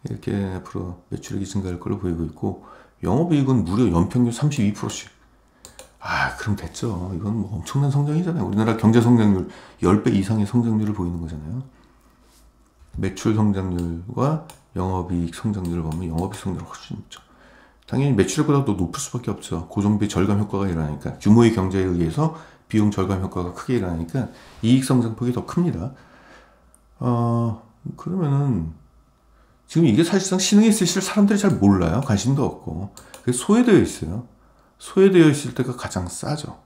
이렇게 앞으로 매출액이 증가할 걸로 보이고 있고, 영업이익은 무려 연평균 32%씩. 그럼 됐죠. 이건 뭐 엄청난 성장이잖아요. 우리나라 경제 성장률 10배 이상의 성장률을 보이는 거잖아요. 매출 성장률과 영업이익 성장률을 보면 영업이익 성장률이 훨씬 높죠. 당연히 매출액보다 더 높을 수밖에 없죠. 고정비 절감 효과가 일어나니까, 규모의 경제에 의해서 비용 절감 효과가 크게 일어나니까 이익 성장폭이 더 큽니다. 그러면은 지금 이게 사실상 신흥 SDI를 사람들이 잘 몰라요. 관심도 없고. 그래서 소외되어 있어요. 소외되어 있을 때가 가장 싸죠.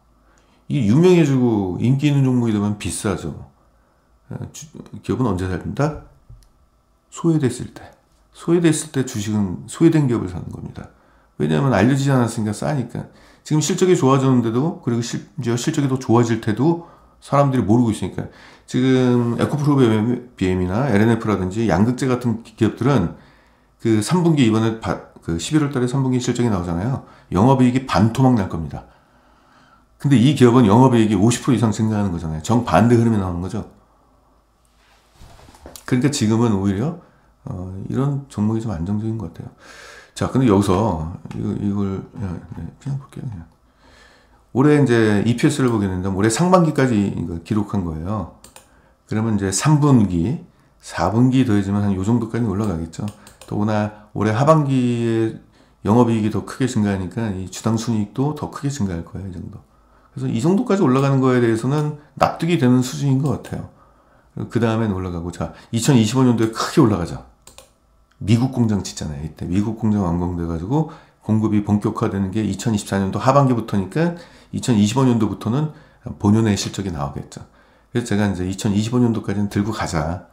이게 유명해지고 인기 있는 종목이 되면 비싸죠. 기업은 언제 살린다? 소외됐을 때. 소외됐을 때 주식은 소외된 기업을 사는 겁니다. 왜냐하면 알려지지 않았으니까 싸니까. 지금 실적이 좋아졌는데도, 그리고 심지어 실적이 더 좋아질 때도 사람들이 모르고 있으니까. 지금 에코프로비엠이나 LNF라든지 양극재 같은 기업들은 그 3분기 이번에 그 11월 달에 3분기 실적이 나오잖아요. 영업이익이 반토막 날 겁니다. 근데 이 기업은 영업이익이 50% 이상 증가하는 거잖아요. 정반대 흐름이 나오는 거죠. 그러니까 지금은 오히려 이런 종목이 좀 안정적인 것 같아요. 자, 근데 여기서 이걸 그냥 볼게요. 그냥. 올해 이제 EPS를 보게 된다면 올해 상반기까지 이거 기록한 거예요. 그러면 이제 3분기, 4분기 더해지면 한 요 정도까지 올라가겠죠. 더구나 올해 하반기에 영업이익이 더 크게 증가하니까 이 주당 순이익도 더 크게 증가할 거예요. 이 정도. 그래서 이 정도까지 올라가는 거에 대해서는 납득이 되는 수준인 것 같아요. 그 다음엔 올라가고, 자, 2025년도에 크게 올라가죠. 미국 공장 짓잖아요. 이때 미국 공장 완공돼가지고 공급이 본격화되는 게 2024년도 하반기부터니까 2025년도부터는 본연의 실적이 나오겠죠. 그래서 제가 이제 2025년도까지는 들고 가자,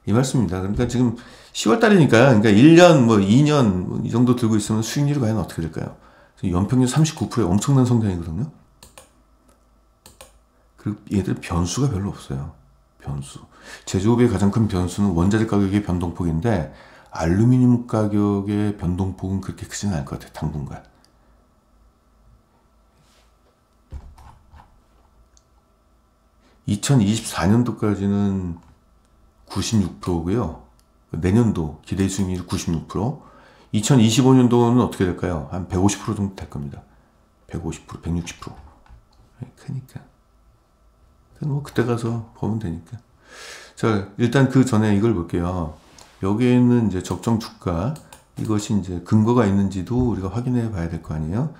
이 말씀입니다. 그러니까 지금 10월 달이니까, 그러니까 1년, 뭐 2년, 뭐 이 정도 들고 있으면 수익률이 과연 어떻게 될까요? 연평균 39%의 엄청난 성장이거든요. 그리고 얘들 변수가 별로 없어요. 변수. 제조업의 가장 큰 변수는 원자재 가격의 변동폭인데, 알루미늄 가격의 변동폭은 그렇게 크지는 않을 것 같아요. 당분간. (2024년도까지는) 96%고요. 내년도 기대 수익률이 96%. 2025년도는 어떻게 될까요? 한 150% 정도 될 겁니다. 150%, 160%. 크니까. 뭐 그때 가서 보면 되니까. 자, 일단 그 전에 이걸 볼게요. 여기에 있는 이제 적정 주가, 이것이 이제 근거가 있는지도 우리가 확인해 봐야 될 거 아니에요.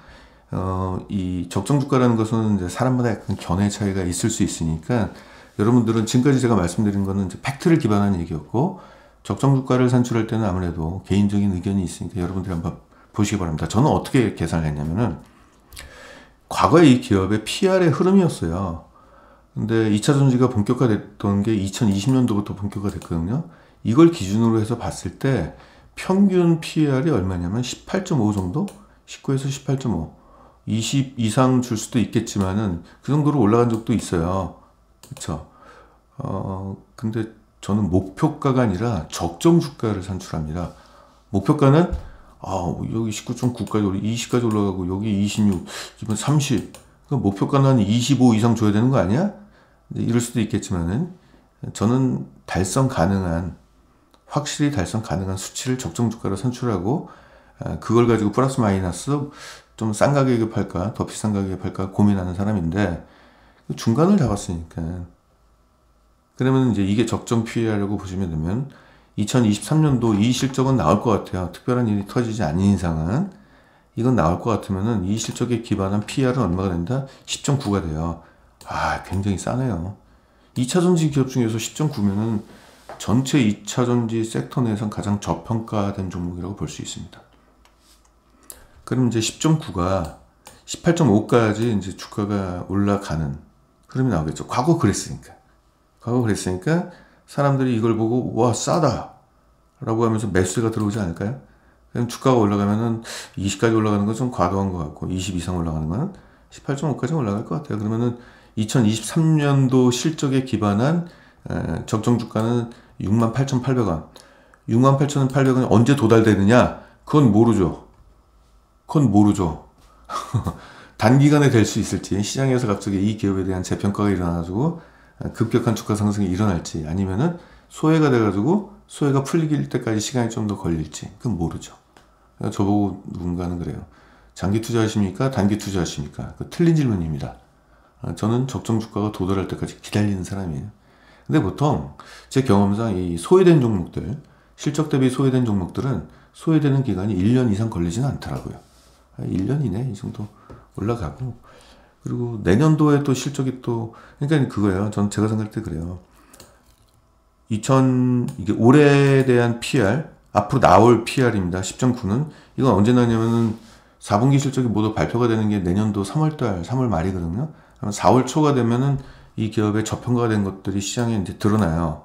이 적정 주가라는 것은 이제 사람마다 약간 견해 차이가 있을 수 있으니까, 여러분들은 지금까지 제가 말씀드린 거는 이제 팩트를 기반한 얘기였고, 적정 주가를 산출할 때는 아무래도 개인적인 의견이 있으니까 여러분들이 한번 보시기 바랍니다. 저는 어떻게 계산을 했냐면은, 과거에 이 기업의 PR의 흐름이었어요. 근데 2차 전지가 본격화됐던 게 2020년도부터 본격화됐거든요. 이걸 기준으로 해서 봤을 때 평균 PER이 얼마냐면 18.5 정도? 19에서 18.5. 20 이상 줄 수도 있겠지만은 그 정도로 올라간 적도 있어요. 그쵸? 근데 저는 목표가가 아니라 적정 주가를 산출합니다. 목표가는 여기 19.9까지 20까지 올라가고 여기 26, 이번 30. 목표가는 25 이상 줘야 되는 거 아니야? 이럴 수도 있겠지만은 저는 확실히 달성 가능한 수치를 적정 주가로 산출하고 그걸 가지고 플러스 마이너스 좀 싼 가격에 팔까 더 비싼 가격에 팔까 고민하는 사람인데 중간을 잡았으니까 그러면 이제 이게 적정 PER이라고 보시면 되면 2023년도 이 실적은 나올 것 같아요. 특별한 일이 터지지 않는 이상은 이건 나올 것 같으면은 이 실적에 기반한 PER은 얼마가 된다? 10.9가 돼요. 굉장히 싸네요. 2차전지 기업 중에서 10.9면은 전체 2차전지 섹터 내에선 가장 저평가된 종목이라고 볼 수 있습니다. 그럼 이제 10.9가 18.5까지 이제 주가가 올라가는 흐름이 나오겠죠. 과거 그랬으니까 사람들이 이걸 보고 와 싸다 라고 하면서 매수가 들어오지 않을까요? 그럼 주가가 올라가면은 20까지 올라가는 건 좀 과도한 것 같고 20 이상 올라가는 건 18.5까지 올라갈 것 같아요. 그러면은 2023년도 실적에 기반한 적정 주가는 68,800원. 68,800원이 언제 도달되느냐? 그건 모르죠. 단기간에 될 수 있을지, 시장에서 갑자기 이 기업에 대한 재평가가 일어나가지고 급격한 주가 상승이 일어날지, 아니면은 소외가 돼가지고 소외가 풀릴 때까지 시간이 좀 더 걸릴지, 그건 모르죠. 저보고 누군가는 그래요. 장기 투자하십니까? 단기 투자하십니까? 그 틀린 질문입니다. 저는 적정 주가가 도달할 때까지 기다리는 사람이에요. 근데 보통 제 경험상 이 소외된 종목들, 실적 대비 소외된 종목들은 소외되는 기간이 1년 이상 걸리지는 않더라고요. 1년 이내 이 정도 올라가고, 그리고 내년도에 또 실적이 또, 그러니까 그거예요. 전 제가 생각할 때 그래요. 이게 올해에 대한 PR, 앞으로 나올 PR입니다. 10.9는. 이건 언제 나냐면은 4분기 실적이 모두 발표가 되는 게 내년도 3월 말이거든요. 4월 초가 되면은 이 기업의 저평가가 된 것들이 시장에 이제 드러나요.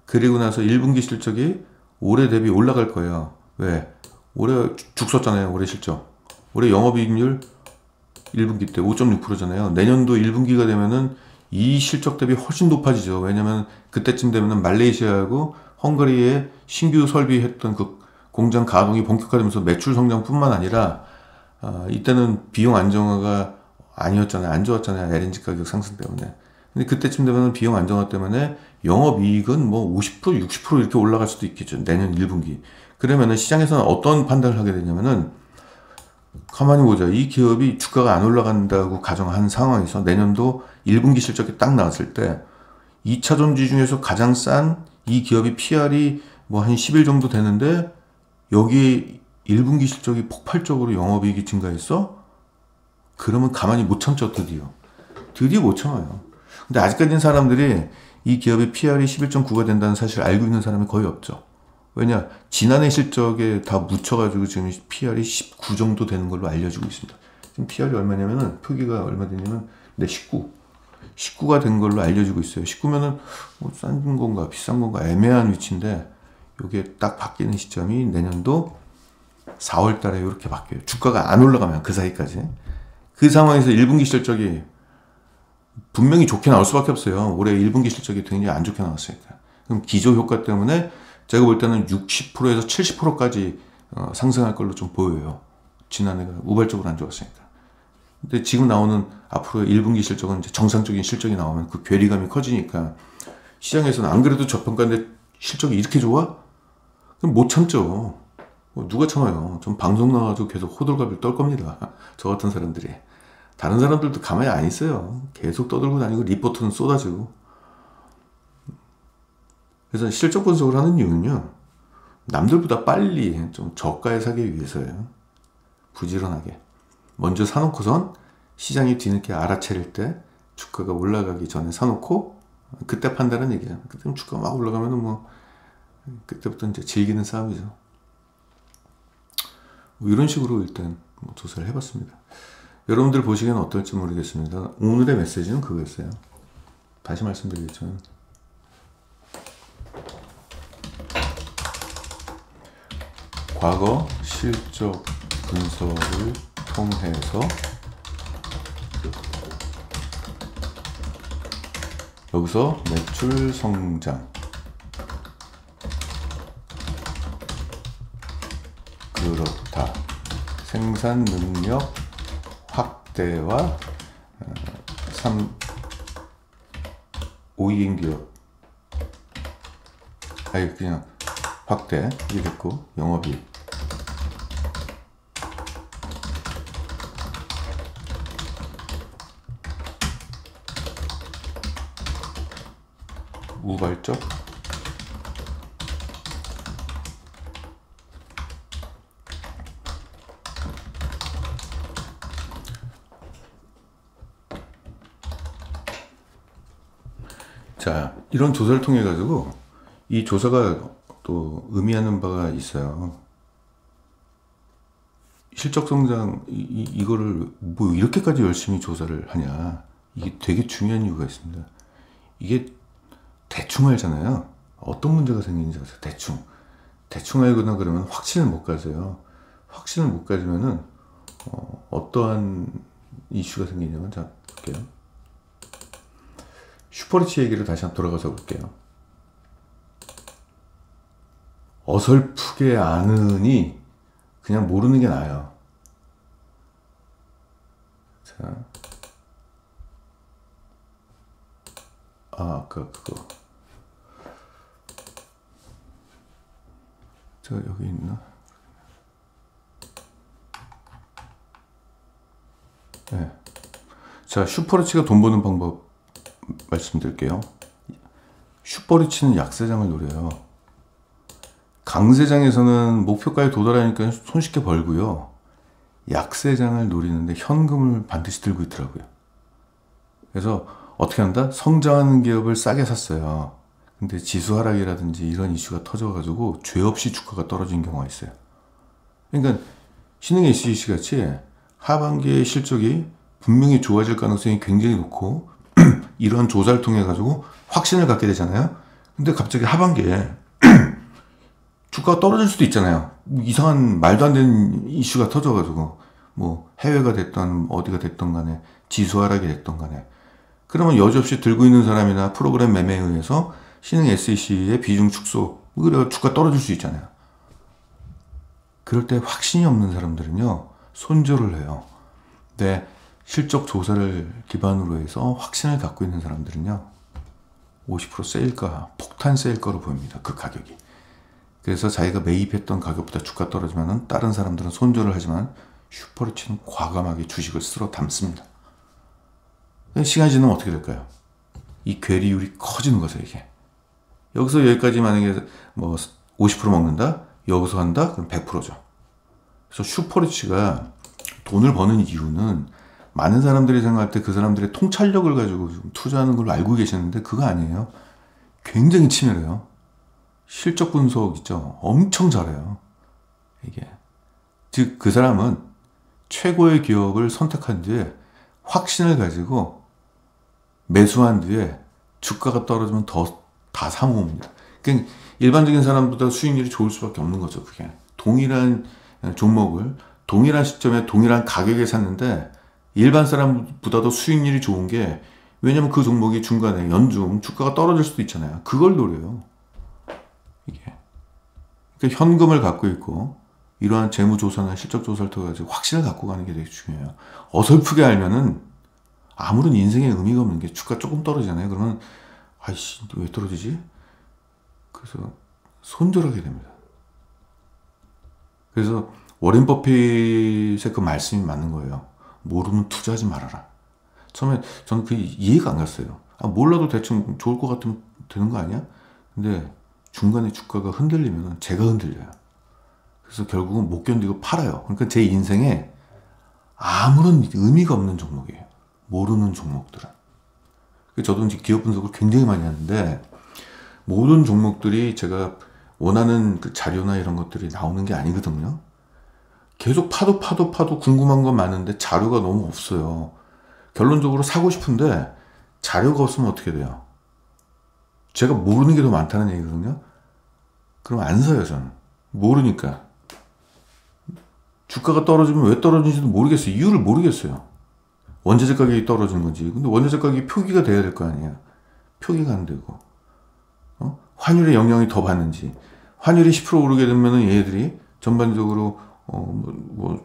그리고 나서 1분기 실적이 올해 대비 올라갈 거예요. 왜? 올해 죽 썼잖아요. 올해 실적. 올해 영업이익률 1분기 때 5.6%잖아요. 내년도 1분기가 되면은 이 실적 대비 훨씬 높아지죠. 왜냐면 그때쯤 되면은 말레이시아하고 헝가리에 신규 설비했던 그 공장 가동이 본격화되면서 매출 성장뿐만 아니라 이때는 비용 안정화가 아니었잖아요. 안 좋았잖아요. LNG 가격 상승 때문에. 근데 그때쯤 되면 비용 안정화 때문에 영업이익은 뭐 50%, 60% 이렇게 올라갈 수도 있겠죠. 내년 1분기. 그러면은 시장에서는 어떤 판단을 하게 되냐면은 가만히 보자. 이 기업이 주가가 안 올라간다고 가정한 상황에서 내년도 1분기 실적이 딱 나왔을 때 2차 전지 중에서 가장 싼 이 기업이 PR이 뭐 한 10일 정도 되는데 여기 1분기 실적이 폭발적으로 영업이익이 증가했어? 그러면 가만히 못 참죠. 드디어 못 참아요. 근데 아직까지는 사람들이 이 기업의 PR이 11.9가 된다는 사실을 알고 있는 사람이 거의 없죠. 왜냐? 지난해 실적에 다 묻혀가지고 지금 PR이 19 정도 되는 걸로 알려지고 있습니다. 지금 PR이 얼마냐면은, 표기가 얼마 되냐면, 19가 된 걸로 알려지고 있어요. 19면은 뭐 싼 건가, 비싼 건가, 애매한 위치인데, 이게 딱 바뀌는 시점이 내년도 4월 달에 이렇게 바뀌어요. 주가가 안 올라가면 그 사이까지. 그 상황에서 1분기 실적이 분명히 좋게 나올 수밖에 없어요. 올해 1분기 실적이 굉장히 안 좋게 나왔으니까. 그럼 기저 효과 때문에 제가 볼 때는 60%에서 70%까지 상승할 걸로 좀 보여요. 지난해가 우발적으로 안 좋았으니까. 근데 지금 나오는 앞으로 1분기 실적은 이제 정상적인 실적이 나오면 그 괴리감이 커지니까 시장에서는 안 그래도 저평가인데 실적이 이렇게 좋아? 그럼 못 참죠. 누가 참아요? 전 방송 나와가지고 계속 호들갑을 떨 겁니다. 저 같은 사람들이. 다른 사람들도 가만히 안 있어요. 계속 떠들고 다니고 리포트는 쏟아지고. 그래서 실적 분석을 하는 이유는요, 남들보다 빨리 좀 저가에 사기 위해서예요. 부지런하게. 먼저 사놓고선 시장이 뒤늦게 알아차릴 때 주가가 올라가기 전에 사놓고 그때 판단은 얘기잖아요. 그때 주가가 막 올라가면은 뭐 그때부터 이제 즐기는 싸움이죠. 뭐 이런 식으로 일단 뭐 조사를 해봤습니다. 여러분들 보시기에는 어떨지 모르겠습니다. 오늘의 메시지는 그거였어요. 다시 말씀드리겠지만 과거 실적 분석을 통해서 여기서 매출 성장 그렇다. 생산 능력 확대와 5인 기업 아니 그냥 확대 이게 됐고 영업이익 우발적 자, 이런 조사를 통해 가지고 이 조사가 또 의미하는 바가 있어요. 실적 성장 이거를 뭐 이렇게까지 열심히 조사를 하냐? 이게 되게 중요한 이유가 있습니다. 이게 대충 알잖아요. 어떤 문제가 생기는지 아세요? 대충 알거나 그러면 확신을 못 가져요. 확신을 못 가지면은 어떠한 이슈가 생기냐면 자 볼게요. 슈퍼리치 얘기를 다시 한번 돌아가서 볼게요. 어설프게 아느니 그냥 모르는 게 나아요. 자, 아까 그거 저 여기 있나? 네. 자, 슈퍼리치가 돈 버는 방법 말씀드릴게요. 슈퍼리치는 약세장을 노려요. 강세장에서는 목표가에 도달하니까 손쉽게 벌고요. 약세장을 노리는데 현금을 반드시 들고 있더라고요. 그래서 어떻게 한다? 성장하는 기업을 싸게 샀어요. 근데 지수 하락이라든지 이런 이슈가 터져가지고 죄 없이 주가가 떨어진 경우가 있어요. 그러니까 신흥 SEC 같이 하반기의 실적이 분명히 좋아질 가능성이 굉장히 높고 이런 조사를 통해 가지고 확신을 갖게 되잖아요. 근데 갑자기 하반기에 주가가 떨어질 수도 있잖아요. 이상한 말도 안 되는 이슈가 터져가지고 뭐 해외가 됐던 어디가 됐던 간에 지수 하락이 됐던 간에 그러면 여지없이 들고 있는 사람이나 프로그램 매매에 의해서 신흥 SEC의 비중 축소 그래 주가 떨어질 수 있잖아요. 그럴 때 확신이 없는 사람들은요 손절을 해요. 근데 실적 조사를 기반으로 해서 확신을 갖고 있는 사람들은요 50% 세일가 폭탄 세일가로 보입니다. 그 가격이. 그래서 자기가 매입했던 가격보다 주가 떨어지면 다른 사람들은 손절을 하지만 슈퍼리치는 과감하게 주식을 쓸어 담습니다. 시간이 지나면 어떻게 될까요? 이 괴리율이 커지는 거죠. 이게 여기서 여기까지 만약에 뭐 50% 먹는다 여기서 한다 그럼 100%죠. 그래서 슈퍼리치가 돈을 버는 이유는 많은 사람들이 생각할 때 그 사람들의 통찰력을 가지고 투자하는 걸로 알고 계시는데 그거 아니에요. 굉장히 치밀해요. 실적 분석 있죠. 엄청 잘해요. 이게 즉 그 사람은 최고의 기업을 선택한 뒤에 확신을 가지고 매수한 뒤에 주가가 떨어지면 다 사모읍니다. 그러니까 일반적인 사람보다 수익률이 좋을 수밖에 없는 거죠. 그게 동일한 종목을 동일한 시점에 동일한 가격에 샀는데 일반 사람보다도 수익률이 좋은 게 왜냐면 그 종목이 중간에 연중 주가가 떨어질 수도 있잖아요. 그걸 노려요. 이게 그러니까 현금을 갖고 있고 이러한 재무조사나 실적조사를 통해 확신을 갖고 가는 게 되게 중요해요. 어설프게 알면은 아무런 인생에 의미가 없는 게 주가 조금 떨어지잖아요. 그러면 아이씨 왜 떨어지지? 그래서 손절하게 됩니다. 그래서 워렌 버핏의 그 말씀이 맞는 거예요. 모르면 투자하지 말아라. 처음에 저는 그 이해가 안 갔어요. 몰라도 대충 좋을 것 같으면 되는 거 아니야? 근데 중간에 주가가 흔들리면 제가 흔들려요. 그래서 결국은 못 견디고 팔아요. 그러니까 제 인생에 아무런 의미가 없는 종목이에요. 모르는 종목들은. 저도 이제 기업 분석을 굉장히 많이 하는데 모든 종목들이 제가 원하는 그 자료나 이런 것들이 나오는 게 아니거든요. 계속 파도 궁금한 건 많은데 자료가 너무 없어요. 결론적으로 사고 싶은데 자료가 없으면 어떻게 돼요? 제가 모르는 게 더 많다는 얘기거든요. 그럼 안 사요, 저는. 모르니까. 주가가 떨어지면 왜 떨어지는지도 모르겠어요. 이유를 모르겠어요. 원자재 가격이 떨어지는 건지. 근데 원자재 가격이 표기가 돼야 될 거 아니에요. 표기가 안 되고, 환율의 영향이 더 받는지, 환율이 10% 오르게 되면은 얘들이 전반적으로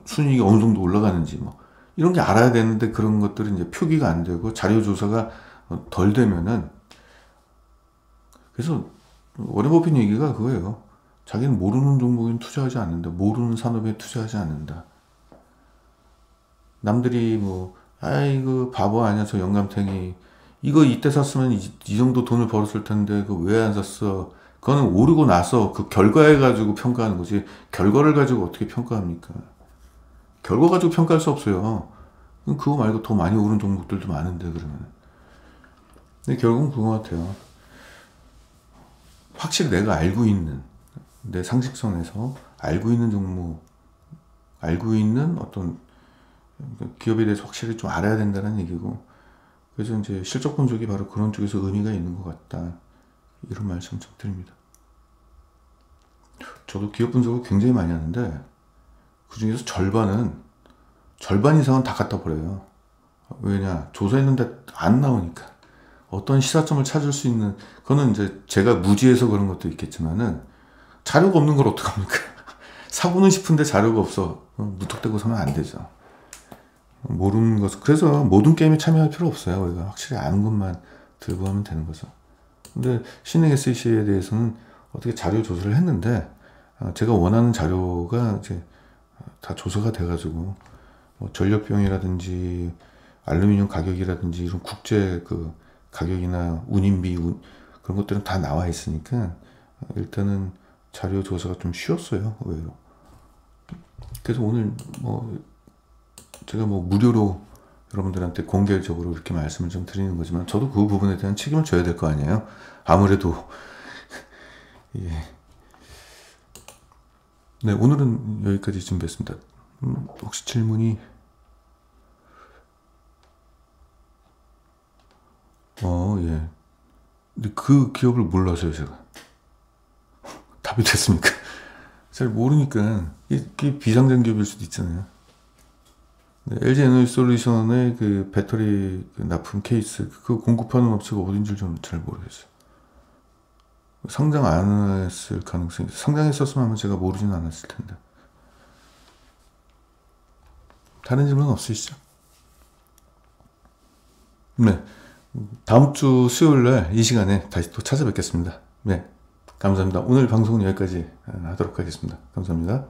순이익이 어느 정도 올라가는지 이런 게 알아야 되는데, 그런 것들은 이제 표기가 안 되고 자료 조사가 덜 되면은, 그래서 워렌 버핏 얘기가 그거예요. 자기는 모르는 종목에 투자하지 않는다. 모르는 산업에 투자하지 않는다. 남들이 아이고 바보 아니야 저 영감탱이, 이거 이때 샀으면 이 정도 돈을 벌었을 텐데 그 왜 안 샀어. 그거는 오르고 나서 그 결과에 가지고 평가하는 거지, 결과를 가지고 어떻게 평가합니까? 결과 가지고 평가할 수 없어요. 그거 말고 더 많이 오른 종목들도 많은데, 그러면. 근데 결국은 그거 같아요. 확실히 내가 알고 있는, 내 상식선에서 알고 있는 종목, 알고 있는 어떤 기업에 대해서 확실히 좀 알아야 된다는 얘기고, 그래서 이제 실적 분석이 바로 그런 쪽에서 의미가 있는 것 같다, 이런 말씀 좀 드립니다. 저도 기업 분석을 굉장히 많이 하는데, 그 중에서 절반 이상은 다 갖다 버려요. 왜냐, 조사했는데 안 나오니까. 어떤 시사점을 찾을 수 있는, 그거는 이제 제가 무지해서 그런 것도 있겠지만은, 자료가 없는 걸 어떡합니까? 사고는 싶은데 자료가 없어. 무턱대고 사면 안 되죠. 모르는 것, 그래서 모든 게임에 참여할 필요 없어요. 우리가 확실히 아는 것만 들고 하면 되는 거죠. 근데 신흥 SEC에 대해서는 어떻게 자료 조사를 했는데, 제가 원하는 자료가 이제 다 조사가 돼가지고, 전력비용이라든지 알루미늄 가격이라든지 이런 국제 그 가격이나 운임비 그런 것들은 다 나와 있으니까 일단은 자료 조사가 좀 쉬웠어요, 의외로. 그래서 오늘 제가 무료로 여러분들한테 공개적으로 이렇게 말씀을 좀 드리는 거지만, 저도 그 부분에 대한 책임을 져야 될 거 아니에요. 아무래도 예. 네, 오늘은 여기까지 준비했습니다. 혹시 질문이 예. 근데 그 기업을 몰라서요, 제가. 답이 됐습니까? 잘 모르니까. 이게 비상장 기업일 수도 있잖아요. 네, LG 에너지 솔루션의 그 배터리 납품 케이스, 그 공급하는 업체가 어딘지 좀 잘 모르겠어요. 상장 안 했을 가능성이, 상장했었으면 아마 제가 모르지는 않았을 텐데. 다른 질문 없으시죠? 네. 다음 주 수요일날 이 시간에 다시 또 찾아뵙겠습니다. 네. 감사합니다. 오늘 방송은 여기까지 하도록 하겠습니다. 감사합니다.